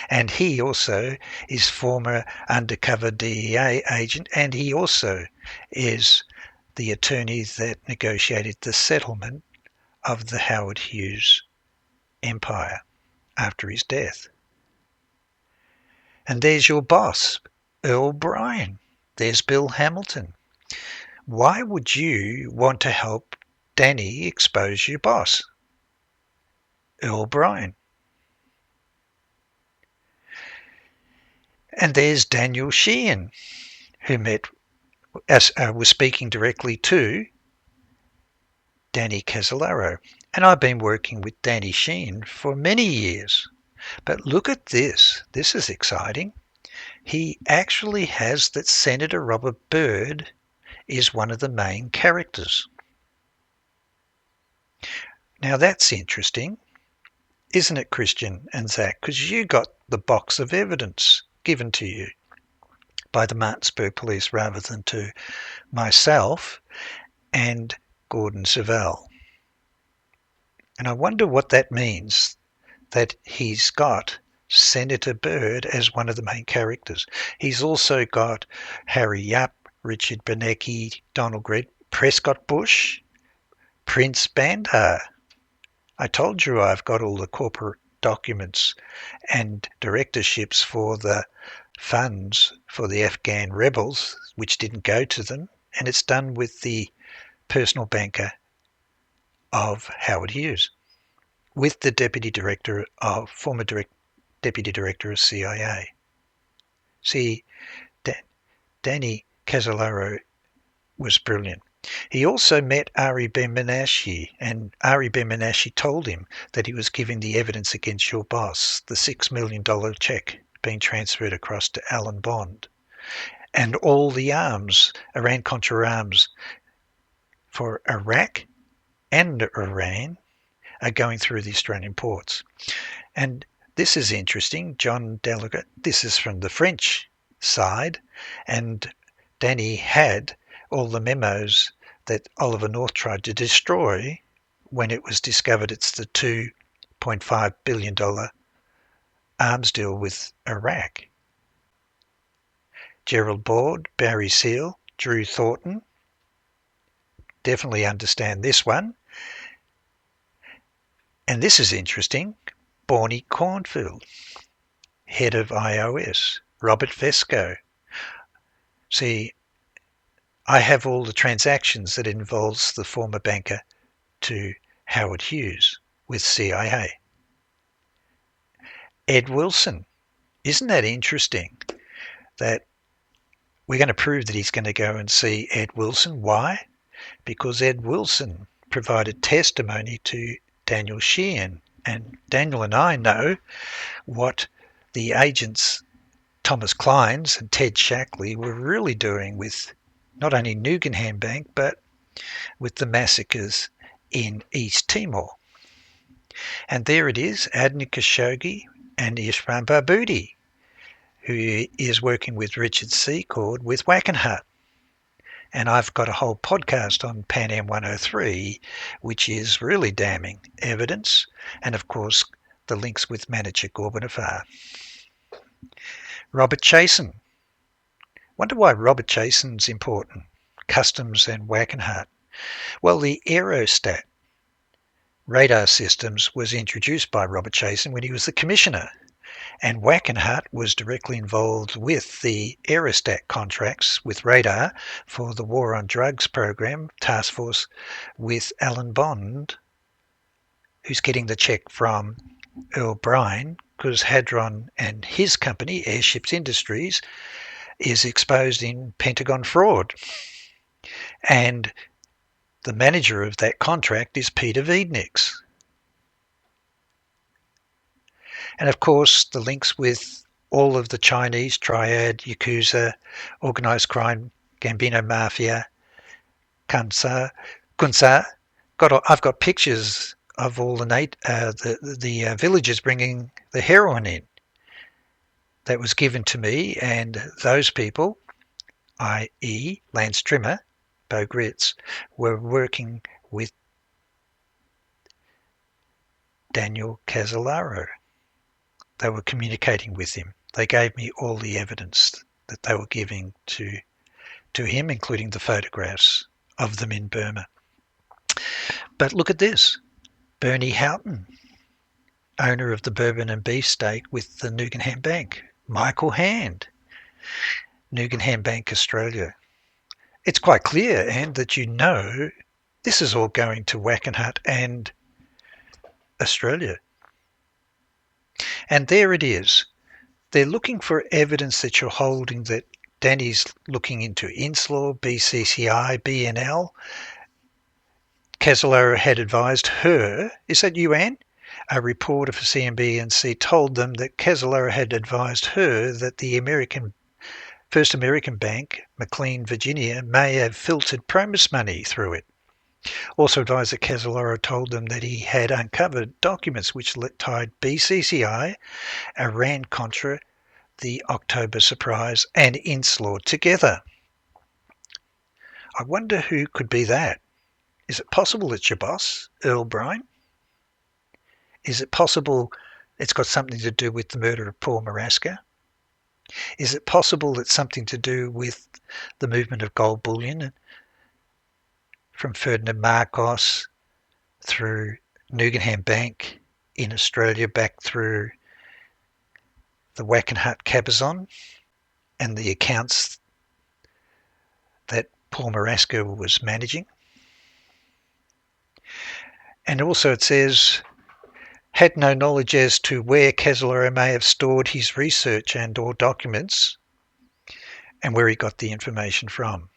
And he also is former undercover DEA agent, and he also is the attorney that negotiated the settlement of the Howard Hughes empire after his death. And there's your boss, Earl Bryan. There's Bill Hamilton. Why would you want to help Danny expose your boss, Earl Bryan? And there's Daniel Sheehan, who was speaking directly to Danny Casolaro. And I've been working with Danny Sheehan for many years. But look at this. This is exciting. He actually has that Senator Robert Byrd is one of the main characters. Now that's interesting, isn't it, Christian and Zach? Because you got the box of evidence given to you by the Martinsburg police rather than to myself and Gordon Savelle. And I wonder what that means, that he's got Senator Byrd as one of the main characters. He's also got Harry Yupp, Richard Benecki, Donald Gregg, Prescott Bush, Prince Bandar. I told you I've got all the corporate documents and directorships for the funds for the Afghan rebels, which didn't go to them, and it's done with the personal banker of Howard Hughes, with the former deputy director of CIA. See, Danny Casolaro was brilliant. He also met Ari Ben-Menashe, and Ari Ben-Menashe told him that he was giving the evidence against your boss, the $6 million check being transferred across to Alan Bond, and all the arms, Iran-Contra arms for Iraq and Iran are going through the Australian ports. And this is interesting, John Delegate, this is from the French side, and Danny had all the memos that Oliver North tried to destroy when it was discovered it's the $2.5 billion arms deal with Iraq. Gerald Board, Barry Seal, Drew Thornton, definitely understand this one. And this is interesting, Bonnie Cornfield, head of iOS, Robert Vesco. See, I have all the transactions that involves the former banker to Howard Hughes with CIA. Ed Wilson. Isn't that interesting that we're going to prove that he's going to go and see Ed Wilson? Why? Because Ed Wilson provided testimony to Daniel Sheehan, and Daniel and I know what the agents Thomas Clines and Ted Shackley were really doing with not only Nugenham Bank, but with the massacres in East Timor. And there it is, Adnan Khashoggi and Ishram Barboudi, who is working with Richard Secord with Wackenhut. And I've got a whole podcast on Pan Am 103, which is really damning evidence. And of course, the links with manager Gorbanafar. Robert Chasen. Wonder why Robert Chasen's important. Customs and Wackenhut. Well, the Aerostat radar systems was introduced by Robert Chasen when he was the commissioner. And Wackenhut was directly involved with the Aerostat contracts with radar for the War on Drugs program task force with Alan Bond, who's getting the check from Earl Bryan, because Hadron and his company, Airships Industries, is exposed in Pentagon fraud. And the manager of that contract is Peter Wiedniks. And of course, the links with all of the Chinese triad, Yakuza, organised crime, Gambino Mafia, Kunsa. I've got pictures of all the villagers bringing the heroin in. That was given to me, and those people, i.e. Lance Trimmer, Bo Gritz, were working with Daniel Casolaro. They were communicating with him. They gave me all the evidence that they were giving to him, including the photographs of them in Burma. But look at this. Bernie Houghton, owner of the bourbon and beefsteak with the Nugenham Bank. Michael Hand, Nugenham Bank Australia. It's quite clear, and that you know this is all going to Wackenhut and Australia. And there it is. They're looking for evidence that you're holding, that Danny's looking into Inslaw, BCCI, BNL. Casolaro had advised her, is that you, Anne? A reporter for CNBC told them that Casolaro had advised her that the First American Bank, McLean, Virginia, may have filtered Promise money through it. Also advised that Casolaro told them that he had uncovered documents which tied BCCI, Iran-Contra, the October Surprise, and Inslaw together. I wonder who could be that. Is it possible it's your boss, Earl Bryan? Is it possible it's got something to do with the murder of Paul Maraska? Is it possible it's something to do with the movement of gold bullion from Ferdinand Marcos through Nugenham Bank in Australia back through the Wackenhut Cabazon and the accounts that Paul Maraska was managing? And also it says, had no knowledge as to where Casolaro may have stored his research and or documents and where he got the information from.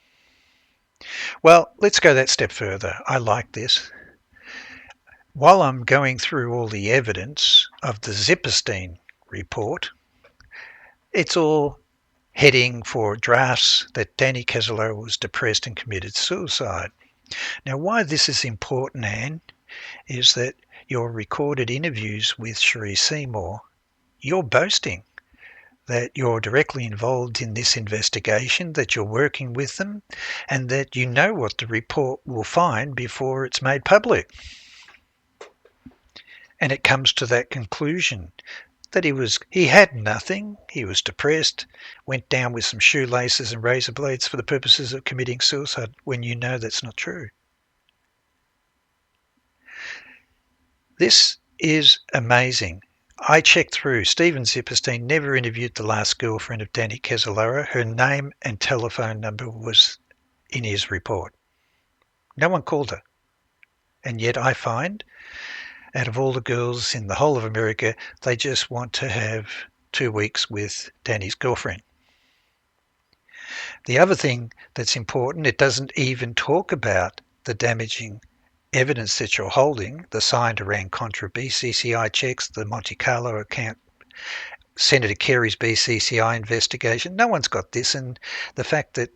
Well, let's go that step further. I like this. While I'm going through all the evidence of the Zipperstein report, it's all heading for drafts that Danny Casolaro was depressed and committed suicide. Now, why this is important, Anne, is that your recorded interviews with Cherie Seymour, you're boasting that you're directly involved in this investigation, that you're working with them, and that you know what the report will find before it's made public. And it comes to that conclusion that he had nothing, he was depressed, went down with some shoelaces and razor blades for the purposes of committing suicide, when you know that's not true. This is amazing. I checked through. Stephen Zipperstein never interviewed the last girlfriend of Danny Casolaro. Her name and telephone number was in his report. No one called her. And yet I find, out of all the girls in the whole of America, they just want to have 2 weeks with Danny's girlfriend. The other thing that's important, it doesn't even talk about the damaging evidence that you're holding, the signed Iran-Contra BCCI checks, the Monte Carlo account, Senator Kerry's BCCI investigation. No one's got this, and the fact that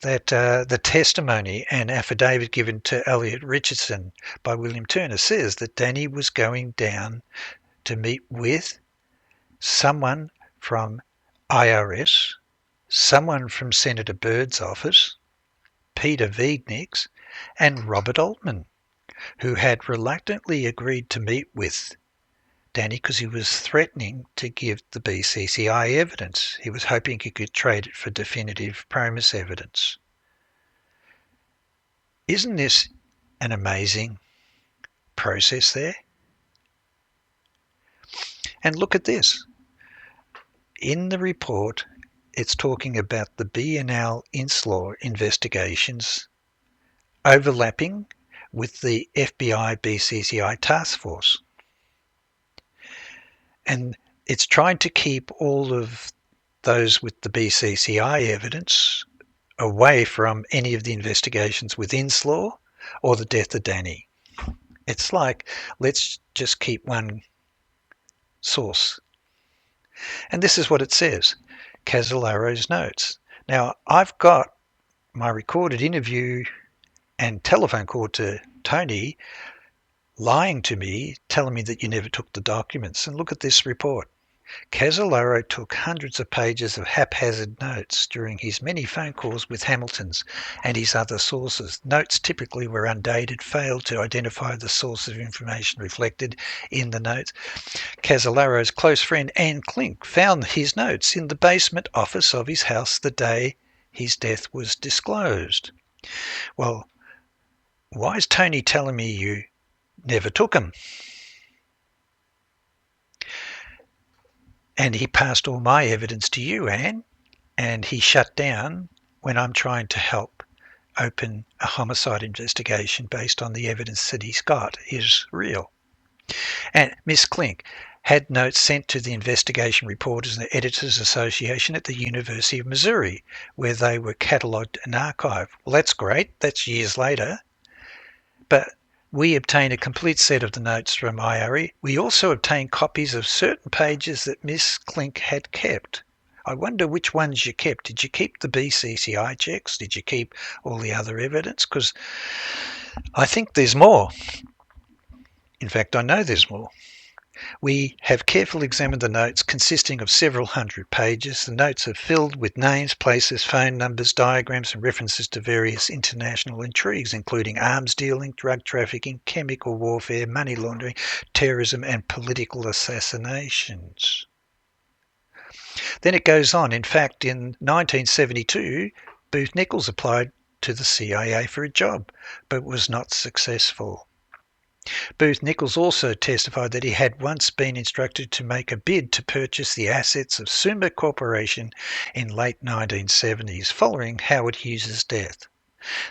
the testimony and affidavit given to Elliot Richardson by William Turner says that Danny was going down to meet with someone from IRS, someone from Senator Byrd's office, Peter Wiednieks, and Robert Altman, who had reluctantly agreed to meet with Danny because he was threatening to give the BCCI evidence. He was hoping he could trade it for definitive Promise evidence. Isn't this an amazing process there? And look at this. In the report, it's talking about the BNL Inslaw investigations overlapping with the FBI BCCI task force. And it's trying to keep all of those with the BCCI evidence away from any of the investigations with Inslaw or the death of Danny. It's like, let's just keep one source. And this is what it says, Casolaro's notes. Now, I've got my recorded interview and telephone call to Tony lying to me, telling me that you never took the documents. And look at this report. Casolaro took hundreds of pages of haphazard notes during his many phone calls with Hamilton's and his other sources. Notes typically were undated, failed to identify the source of information reflected in the notes. Casolaro's close friend Anne Klink found his notes in the basement office of his house the day his death was disclosed. Well, why is Tony telling me you never took them? And he passed all my evidence to you, Anne, and he shut down when I'm trying to help open a homicide investigation based on the evidence that he's got is real. And Miss Klink had notes sent to the Investigation Reporters and Editors Association at the University of Missouri, where they were catalogued and archived. Well, that's great. That's years later. But we obtained a complete set of the notes from IRE. We also obtained copies of certain pages that Miss Klink had kept. I wonder which ones you kept. Did you keep the BCCI checks? Did you keep all the other evidence? Because I think there's more. In fact, I know there's more. We have carefully examined the notes consisting of several hundred pages. The notes are filled with names, places, phone numbers, diagrams and references to various international intrigues, including arms dealing, drug trafficking, chemical warfare, money laundering, terrorism and political assassinations. Then it goes on. In fact, in 1972, Booth Nichols applied to the CIA for a job, but was not successful. Booth Nichols also testified that he had once been instructed to make a bid to purchase the assets of Summa Corporation in late 1970s, following Howard Hughes's death.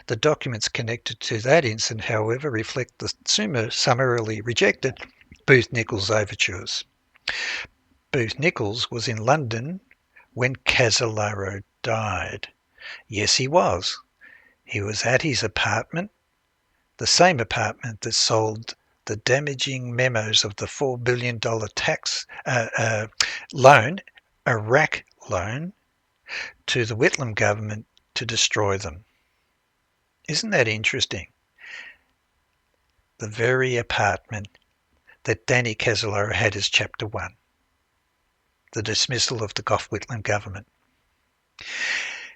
The documents connected to that incident, however, reflect the Summa summarily rejected Booth Nichols' overtures. Booth Nichols was in London when Casolaro died. Yes, he was. He was at his apartment, the same apartment that sold the damaging memos of the $4 billion tax loan, Iraq loan, to the Whitlam government to destroy them. Isn't that interesting? The very apartment that Danny Casolaro had as Chapter 1, the dismissal of the Gough-Whitlam government.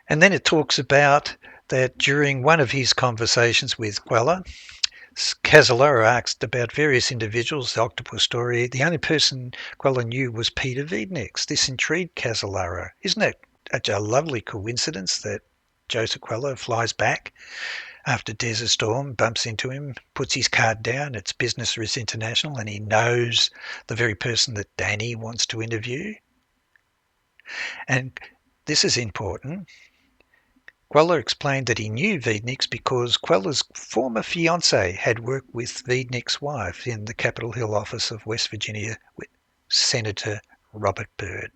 And then it talks about that during one of his conversations with Queller, Casolaro asked about various individuals, the octopus story. The only person Queller knew was Peter Wiedniks. This intrigued Casolaro. Isn't it a lovely coincidence that Joseph Queller flies back after Desert Storm, bumps into him, puts his card down, it's Business Risk International, and he knows the very person that Danny wants to interview? And this is important. Queller explained that he knew Wiedniks because Queller's former fiancée had worked with Wiedniks' wife in the Capitol Hill office of West Virginia with Senator Robert Byrd.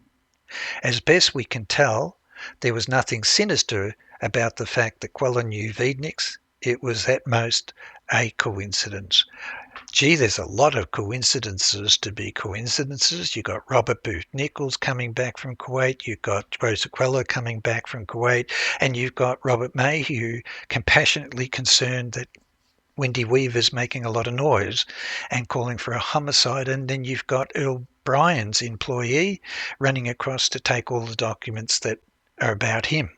As best we can tell, there was nothing sinister about the fact that Queller knew Wiedniks. It was at most a coincidence. Gee, there's a lot of coincidences to be coincidences. You've got Robert Booth Nichols coming back from Kuwait, you've got Joseph Queller coming back from Kuwait, and you've got Robert Mayhew compassionately concerned that Wendy Weaver's making a lot of noise and calling for a homicide, and then you've got Earl Bryan's employee running across to take all the documents that are about him.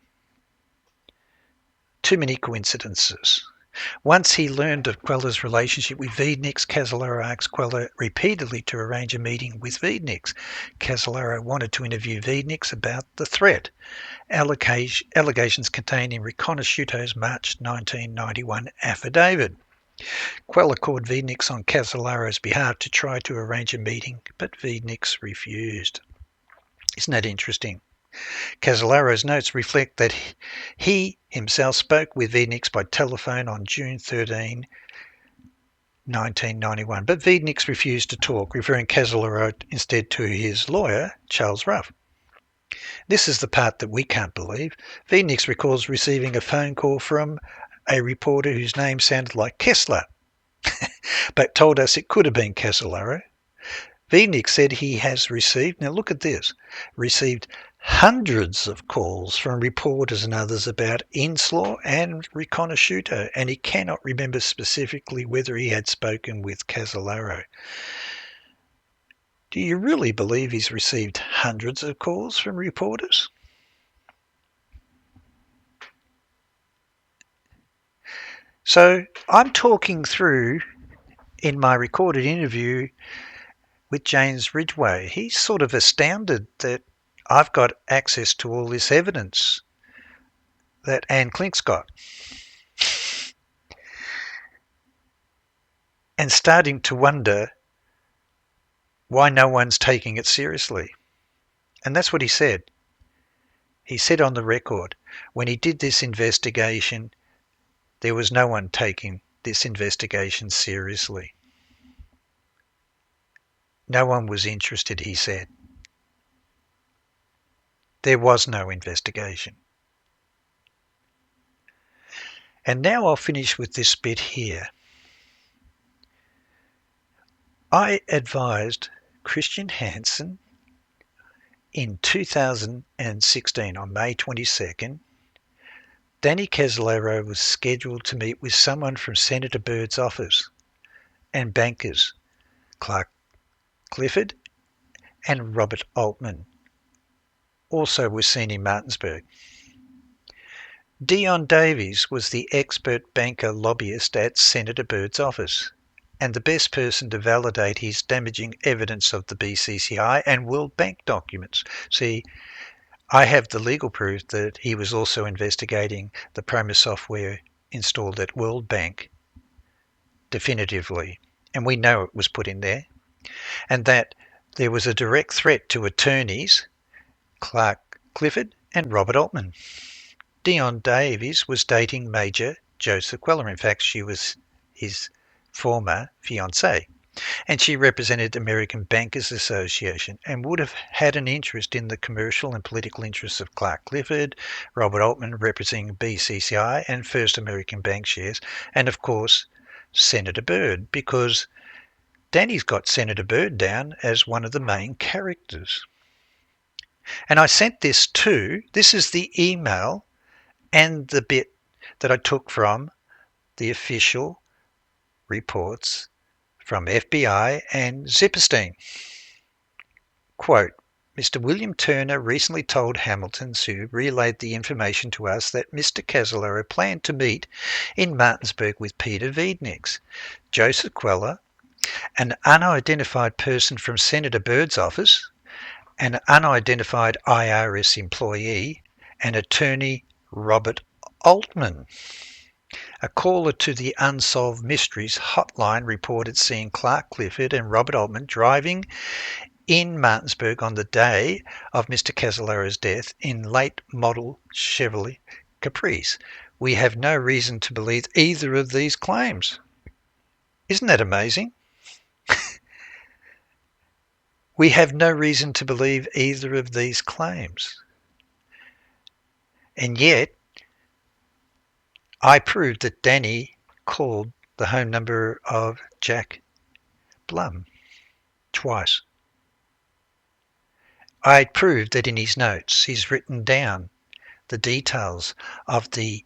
Too many coincidences. Once he learned of Queller's relationship with Wiedniks, Casolaro asked Queller repeatedly to arrange a meeting with Wiedniks. Casolaro wanted to interview Wiedniks about the threat. Allegations contained in Riconosciuto's March 1991 affidavit. Queller called Wiedniks on Casolaro's behalf to try to arrange a meeting, but Wiedniks refused. Isn't that interesting? Casolaro's notes reflect that he himself spoke with Wiedniks by telephone on June 13, 1991, but Wiedniks refused to talk, referring Casolaro instead to his lawyer, Charles Ruff. This is the part that we can't believe. Wiedniks recalls receiving a phone call from a reporter whose name sounded like Kessler, but told us it could have been Casolaro. Wiednick said he has received, now look at this, received hundreds of calls from reporters and others about Inslaw and Riconosciuto, and he cannot remember specifically whether he had spoken with Casellaro. Do you really believe he's received hundreds of calls from reporters? So I'm talking through in my recorded interview with James Ridgway. He's sort of astounded that I've got access to all this evidence that Anne Klink's got. And starting to wonder why no one's taking it seriously. And that's what he said. He said on the record, when he did this investigation, there was no one taking this investigation seriously. No one was interested, he said. There was no investigation. And now I'll finish with this bit here. I advised Christian Hansen in 2016 on May 22nd. Danny Casellaro was scheduled to meet with someone from Senator Byrd's office and bankers Clark Clifford and Robert Altman also was seen in Martinsburg. Dion Davies was the expert banker lobbyist at Senator Byrd's office and the best person to validate his damaging evidence of the BCCI and World Bank documents. See, I have the legal proof that he was also investigating the Proma software installed at World Bank definitively, and we know it was put in there, and that there was a direct threat to attorneys Clark Clifford and Robert Altman. Dion Davies was dating Major Joseph Queller. In fact, she was his former fiancée, and she represented American Bankers Association and would have had an interest in the commercial and political interests of Clark Clifford, Robert Altman representing BCCI and First American Bank shares, and of course Senator Byrd, because Danny's got Senator Byrd down as one of the main characters. And I sent this is the email and the bit that I took from the official reports from FBI and Zipperstein. Quote, Mr. William Turner recently told Hamilton's, who relayed the information to us, that Mr. Casellaro planned to meet in Martinsburg with Peter Wiednick, Joseph Queller, an unidentified person from Senator Byrd's office, an unidentified IRS employee, and attorney Robert Altman. A caller to the Unsolved Mysteries hotline reported seeing Clark Clifford and Robert Altman driving in Martinsburg on the day of Mr. Casellaro's death in late model Chevrolet Caprice. We have no reason to believe either of these claims. Isn't that amazing? We have no reason to believe either of these claims. And yet, I proved that Danny called the home number of Jack Blum twice. I proved that in his notes he's written down the details of the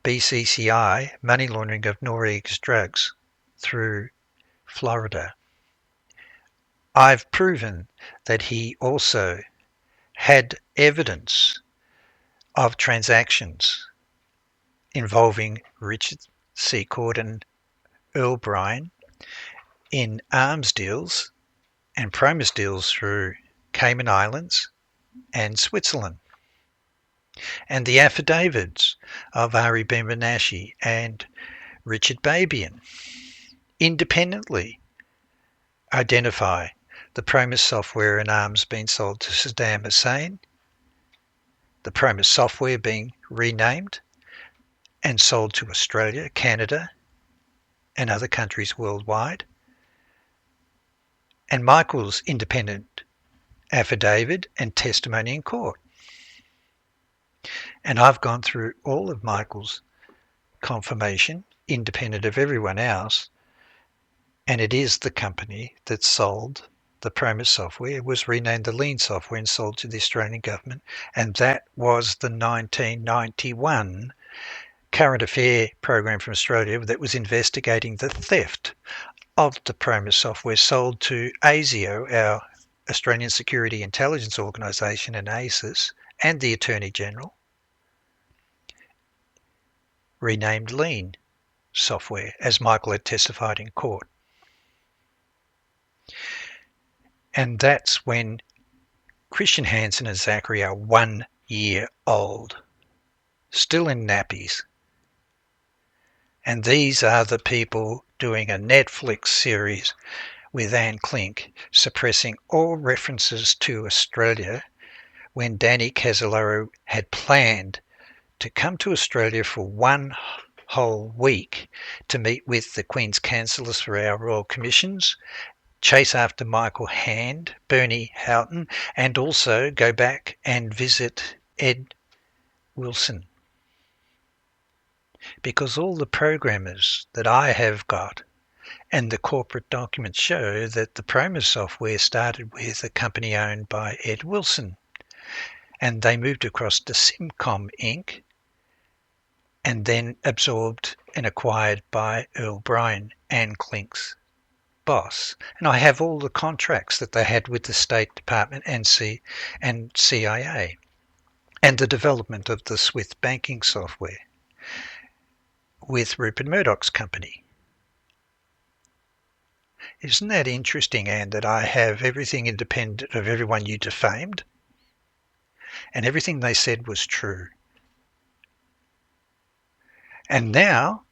BCCI money laundering of Norwegian drugs through Florida. I've proven that he also had evidence of transactions involving Richard Secord and Earl Bryan in arms deals and promise deals through Cayman Islands and Switzerland. And the affidavits of Ari Ben-Bernaschi and Richard Babian independently identify the Promus software and arms being sold to Saddam Hussein, the Promus software being renamed and sold to Australia, Canada, and other countries worldwide, and Michael's independent affidavit and testimony in court. And I've gone through all of Michael's confirmation, independent of everyone else, and it is the company that sold the Promus software, was renamed the Lean software and sold to the Australian government, and that was the 1991 current affair program from Australia that was investigating the theft of the Promus software sold to ASIO, our Australian Security Intelligence Organisation, and ASIS, and the Attorney General, renamed Lean software, as Michael had testified in court. And that's when Christian Hansen and Zachary are 1 year old, still in nappies. And these are the people doing a Netflix series with Anne Klink, suppressing all references to Australia when Danny Casolaro had planned to come to Australia for 1 whole week to meet with the Queen's Counsellors for our Royal Commissions, chase after Michael Hand, Bernie Houghton, and also go back and visit Ed Wilson. Because all the programmers that I have got and the corporate documents show that the Promus software started with a company owned by Ed Wilson, and they moved across to Simcom Inc. and then absorbed and acquired by Earl Bryan, Anne Klink's boss. And I have all the contracts that they had with the State Department and CIA, and the development of the Swift banking software with Rupert Murdoch's company. Isn't that interesting, Anne, that I have everything independent of everyone you defamed? And everything they said was true. And now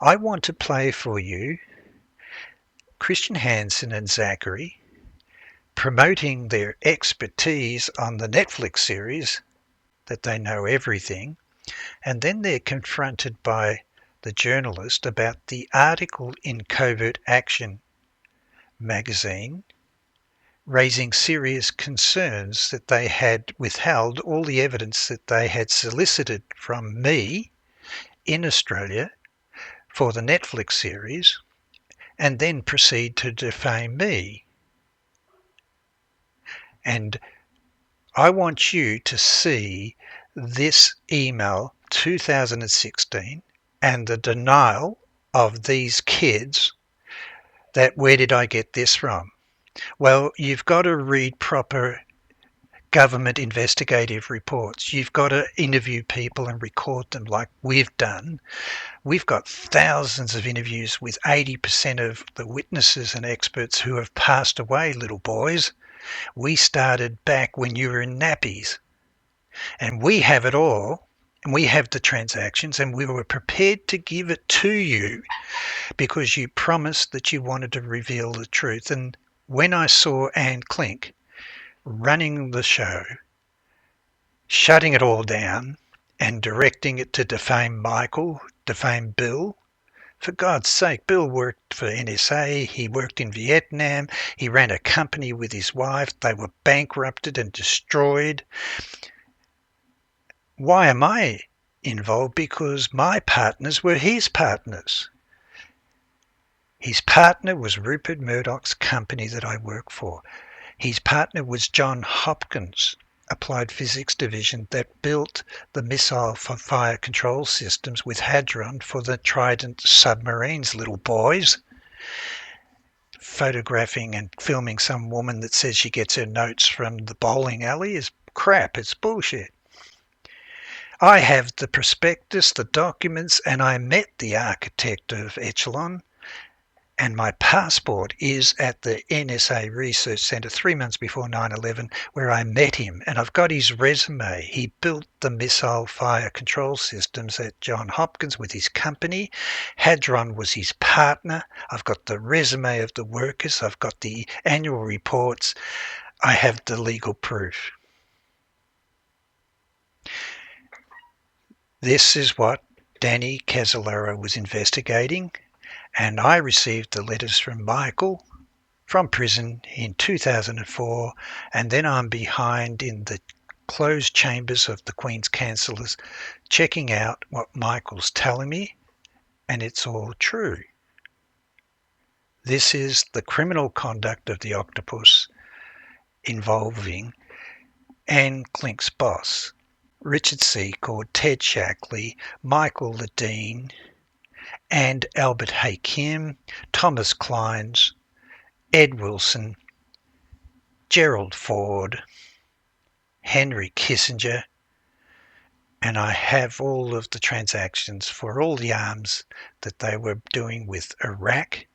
I want to play for you Christian Hansen and Zachary promoting their expertise on the Netflix series, that they know everything, and then they're confronted by the journalist about the article in Covert Action magazine raising serious concerns that they had withheld all the evidence that they had solicited from me in Australia for the Netflix series, and then proceed to defame me. And I want you to see this email 2016 and the denial of these kids that where did I get this from? Well, you've got to read proper government investigative reports. You've got to interview people and record them like we've done. We've got thousands of interviews with 80% of the witnesses and experts who have passed away, little boys. We started back when you were in nappies. And we have it all. And we have the transactions, and we were prepared to give it to you because you promised that you wanted to reveal the truth. And when I saw Anne Klink running the show, shutting it all down and directing it to defame Michael, defame Bill, for God's sake, Bill worked for NSA, he worked in Vietnam, he ran a company with his wife, they were bankrupted and destroyed. Why am I involved? Because my partners were his partners. His partner was Rupert Murdoch's company that I work for. His partner was John Hopkins, Applied Physics Division, that built the missile for fire control systems with Hadron for the Trident submarines, little boys. Photographing and filming some woman that says she gets her notes from the bowling alley is crap, it's bullshit. I have the prospectus, the documents, and I met the architect of Echelon, and my passport is at the NSA Research Centre 3 months before 9/11, where I met him, and I've got his resume. He built the missile fire control systems at Johns Hopkins with his company. Hadron was his partner. I've got the resume of the workers. I've got the annual reports. I have the legal proof. This is what Danny Casolaro was investigating, and I received the letters from Michael from prison in 2004, and then I'm behind in the closed chambers of the Queen's Counsellors checking out what Michael's telling me, and it's all true. This is the criminal conduct of the octopus, involving Anne Klink's boss, Richard Secord, Ted Shackley, Michael Ledeen, and Albert Hakim, Thomas Kleins, Ed Wilson, Gerald Ford, Henry Kissinger, and I have all of the transactions for all the arms that they were doing with Iraq,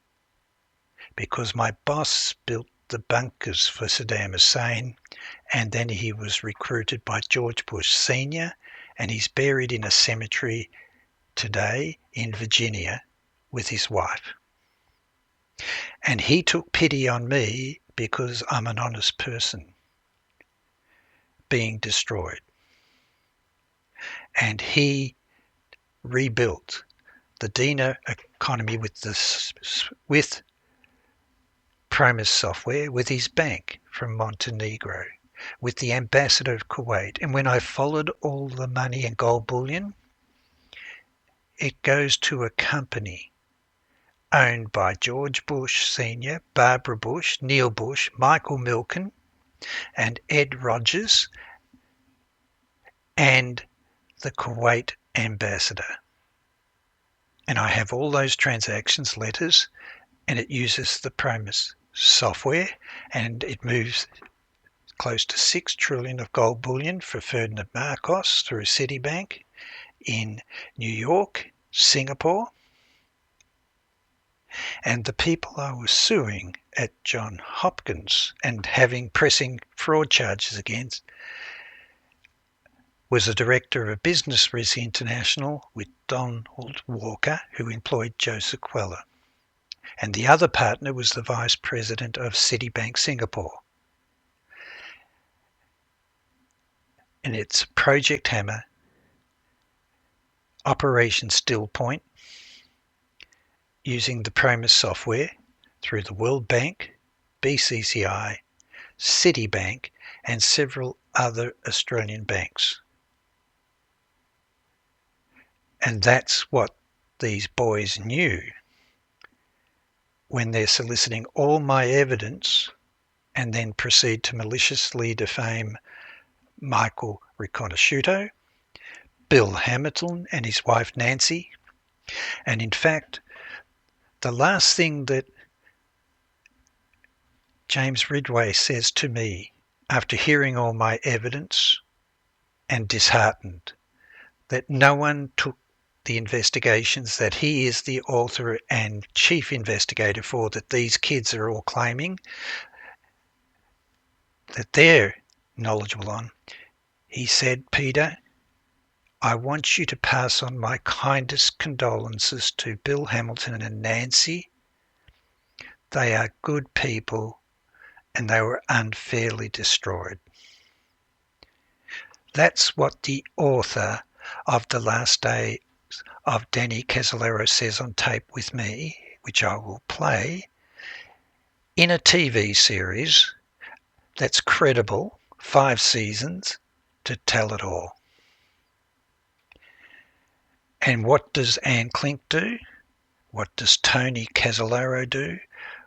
because my boss built the bunkers for Saddam Hussein, and then he was recruited by George Bush Sr., and he's buried in a cemetery today in Virginia with his wife. And he took pity on me because I'm an honest person being destroyed. And he rebuilt the Dina economy with Promise software, with his bank from Montenegro, with the ambassador of Kuwait. And when I followed all the money and gold bullion, it goes to a company owned by George Bush Sr., Barbara Bush, Neil Bush, Michael Milken, and Ed Rogers, and the Kuwait ambassador. And I have all those transactions letters, and it uses the Promise software, and it moves close to 6 trillion of gold bullion for Ferdinand Marcos through Citibank in New York, Singapore. And the people I was suing at Johns Hopkins and pressing fraud charges against was the director of Business Risk International with Donald Walker, who employed Joe Sequella. And the other partner was the vice president of Citibank Singapore. And it's Project Hammer, Operation Still Point, using the Promise software through the World Bank, BCCI, Citibank, and several other Australian banks. And that's what these boys knew when they're soliciting all my evidence and then proceed to maliciously defame Michael Riconosciuto, Bill Hamilton and his wife Nancy. And in fact, the last thing that James Ridway says to me after hearing all my evidence and disheartened that no one took the investigations that he is the author and chief investigator for, that these kids are all claiming that they're knowledgeable on. He said, "Peter, I want you to pass on my kindest condolences to Bill Hamilton and Nancy. They are good people and they were unfairly destroyed." That's what the author of The Last Day of Danny Casolaro says on tape with me, which I will play, in a TV series that's credible, 5 seasons, to tell it all. And what does Anne Klink do? What does Tony Casolaro do?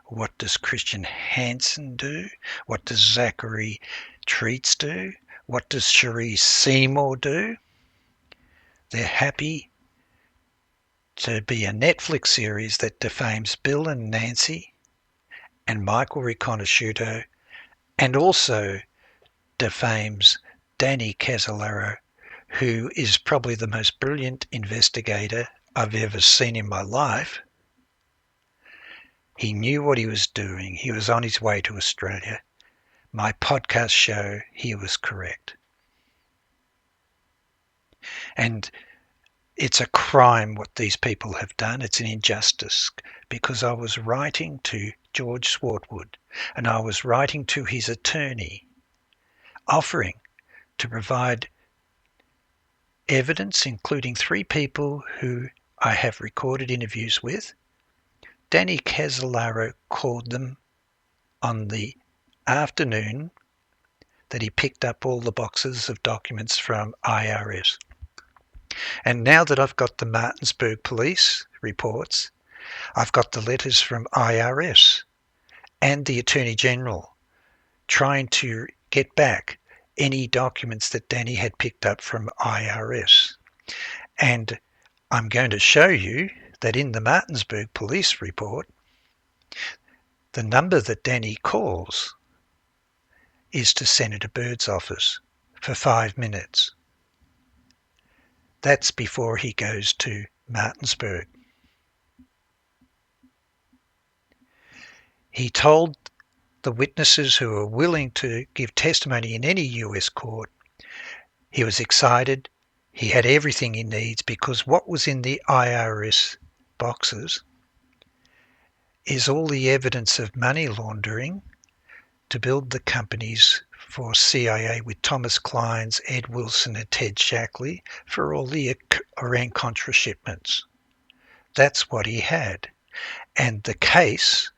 What does Christian Hansen do? What does Zachary Treats do? What does Cherie Seymour do? They're happy to be a Netflix series that defames Bill and Nancy and Michael Riconosciuto, and also defames Danny Casolaro, who is probably the most brilliant investigator I've ever seen in my life. He knew what he was doing. He was on his way to Australia. My podcast show he was correct. And it's a crime what these people have done. It's an injustice, because I was writing to George Swartwood and I was writing to his attorney offering to provide evidence, including 3 people who I have recorded interviews with. Danny Casolaro called them on the afternoon that he picked up all the boxes of documents from IRS. And now that I've got the Martinsburg police reports, I've got the letters from IRS and the Attorney General trying to get back any documents that Danny had picked up from IRS. And I'm going to show you that in the Martinsburg police report, the number that Danny calls is to Senator Byrd's office for 5 minutes. That's before he goes to Martinsburg. He told the witnesses who were willing to give testimony in any US court, he was excited, he had everything he needs, because what was in the IRS boxes is all the evidence of money laundering to build the companies for CIA with Thomas Clines, Ed Wilson and Ted Shackley for all the Iran-Contra shipments. That's what he had. And the case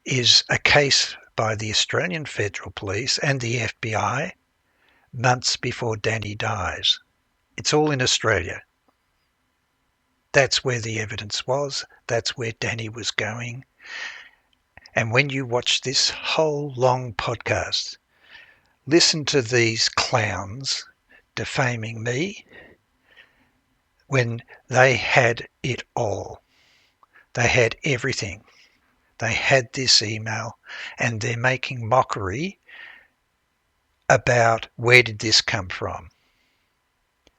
is a case by the Australian Federal Police and the FBI months before Danny dies. It's all in Australia. That's where the evidence was. That's where Danny was going. And when you watch this whole long podcast, listen to these clowns defaming me when they had it all. They had everything. They had this email, and they're making mockery about where did this come from.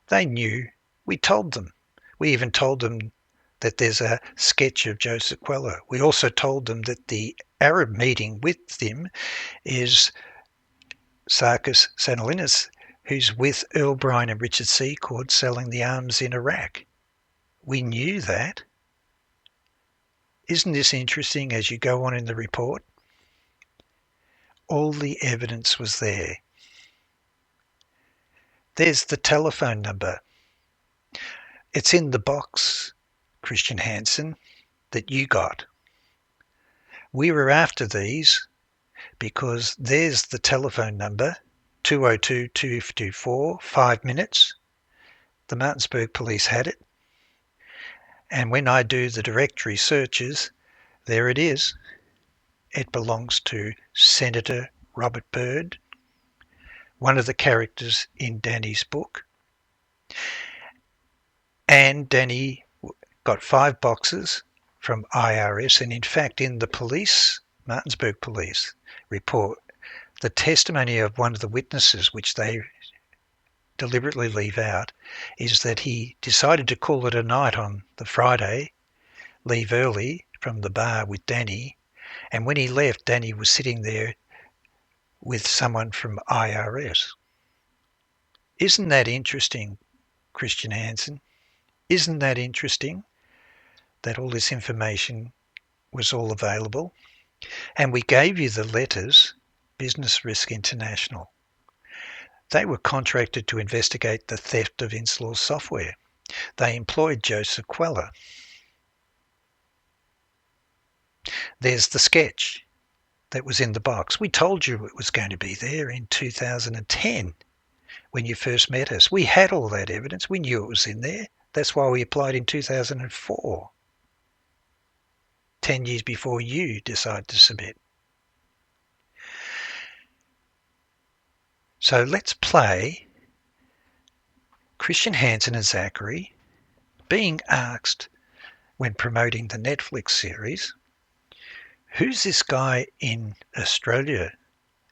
They knew. We told them. We even told them that there's a sketch of Joe Sequella. We also told them that the Arab meeting with him is Sarkis Sanalinis, who's with Earl Bryan and Richard Secord selling the arms in Iraq. We knew that. Isn't this interesting as you go on in the report? All the evidence was there. There's the telephone number. It's in the box, Christian Hansen, that you got. We were after these because there's the telephone number, 202-224, 5 minutes. The Martinsburg police had it. And when I do the directory searches, there it is. It belongs to Senator Robert Byrd, one of the characters in Danny's book. And Danny got 5 boxes from IRS, and in fact in the police, Martinsburg police report, the testimony of one of the witnesses, which they deliberately leave out, is that he decided to call it a night on the Friday, leave early from the bar with Danny, and when he left, Danny was sitting there with someone from IRS. Isn't that interesting, Christian Hansen? Isn't that interesting that all this information was all available? And we gave you the letters, Business Risk International. They were contracted to investigate the theft of Inslaw's software. They employed Joe Sequella. There's the sketch that was in the box. We told you it was going to be there in 2010 when you first met us. We had all that evidence. We knew it was in there. That's why we applied in 2004, 10 years before you decided to submit. So let's play Christian Hansen and Zachary being asked when promoting the Netflix series, who's this guy in Australia?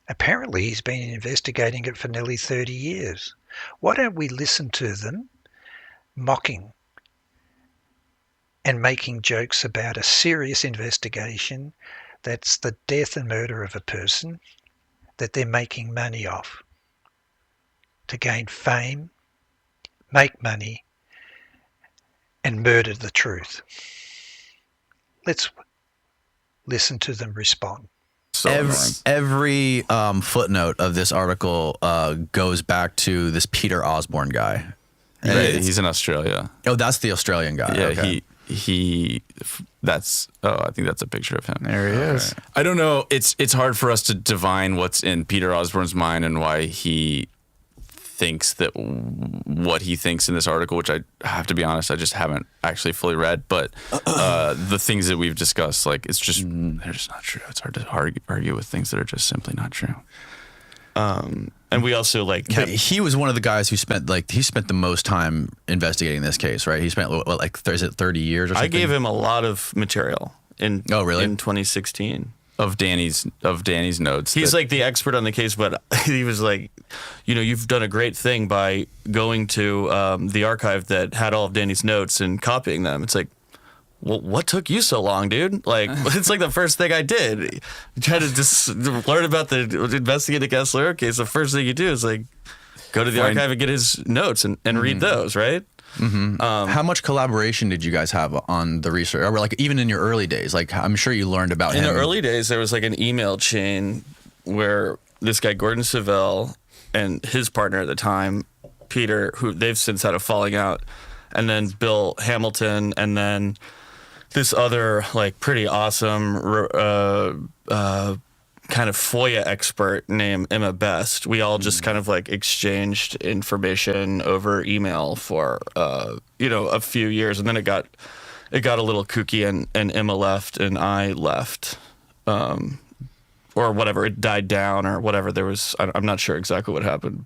Apparently he's been investigating it for nearly 30 years. Why don't we listen to them mocking and making jokes about a serious investigation that's the death and murder of a person that they're making money off to gain fame, make money, and murder the truth. Let's listen to them respond. So every footnote of this article goes back to this Peter Osborne guy. Right, he's in Australia. Oh, that's the Australian guy. Yeah, okay. I think that's a picture of him. There he is. I don't know. It's hard for us to divine what's in Peter Osborne's mind and why he thinks that what he thinks in this article, which I have to be honest, I just haven't actually fully read, but the things that we've discussed, like it's just they're just not true. It's hard to argue with things that are just simply not true. And we also like kept, he was one of the guys who spent the most time investigating this case, right? He spent is it 30 years or something? I gave him a lot of material in in 2016 of Danny's notes. He's like the expert on the case, but he was like, you've done a great thing by going to the archive that had all of Danny's notes and copying them. It's like, well, what took you so long, dude? Like, it's like the first thing I did. You try to just learn about the investigating Casolaro case. The first thing you do is like go to the archive and get his notes and read those, right? Mm-hmm. How much collaboration did you guys have on the research? Or like even in your early days, like I'm sure you learned about him. In the early days, there was like an email chain where this guy Gordon Savell and his partner at the time, Peter, who they've since had a falling out, and then Bill Hamilton, and then this other like pretty awesome kind of FOIA expert named Emma Best. We all just kind of like exchanged information over email for a few years, and then it got a little kooky, and Emma left and I left, or whatever. It died down or whatever. I'm not sure exactly what happened.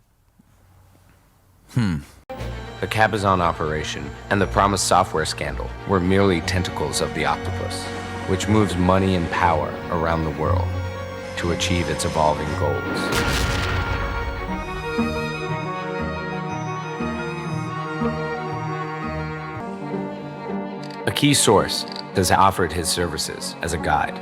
The Cabazon operation and the promised software scandal were merely tentacles of the octopus, which moves money and power around the world to achieve its evolving goals. A key source has offered his services as a guide.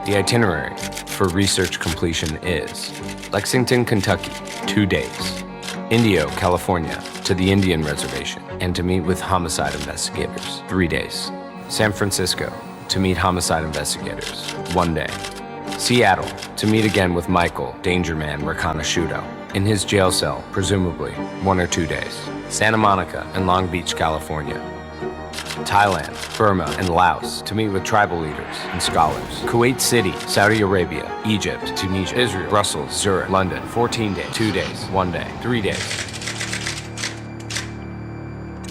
The itinerary for research completion is Lexington, Kentucky, 2 days. Indio, California, to the Indian Reservation and to meet with homicide investigators, 3 days. San Francisco, to meet homicide investigators, 1 day. Seattle, to meet again with Michael, Danger Man Riconosciuto, in his jail cell, presumably 1 or 2 days. Santa Monica and Long Beach, California. Thailand, Burma, and Laos to meet with tribal leaders and scholars. Kuwait City, Saudi Arabia, Egypt, Tunisia, Israel, Brussels, Zurich, London, 14 days, 2 days, 1 day, 3 days.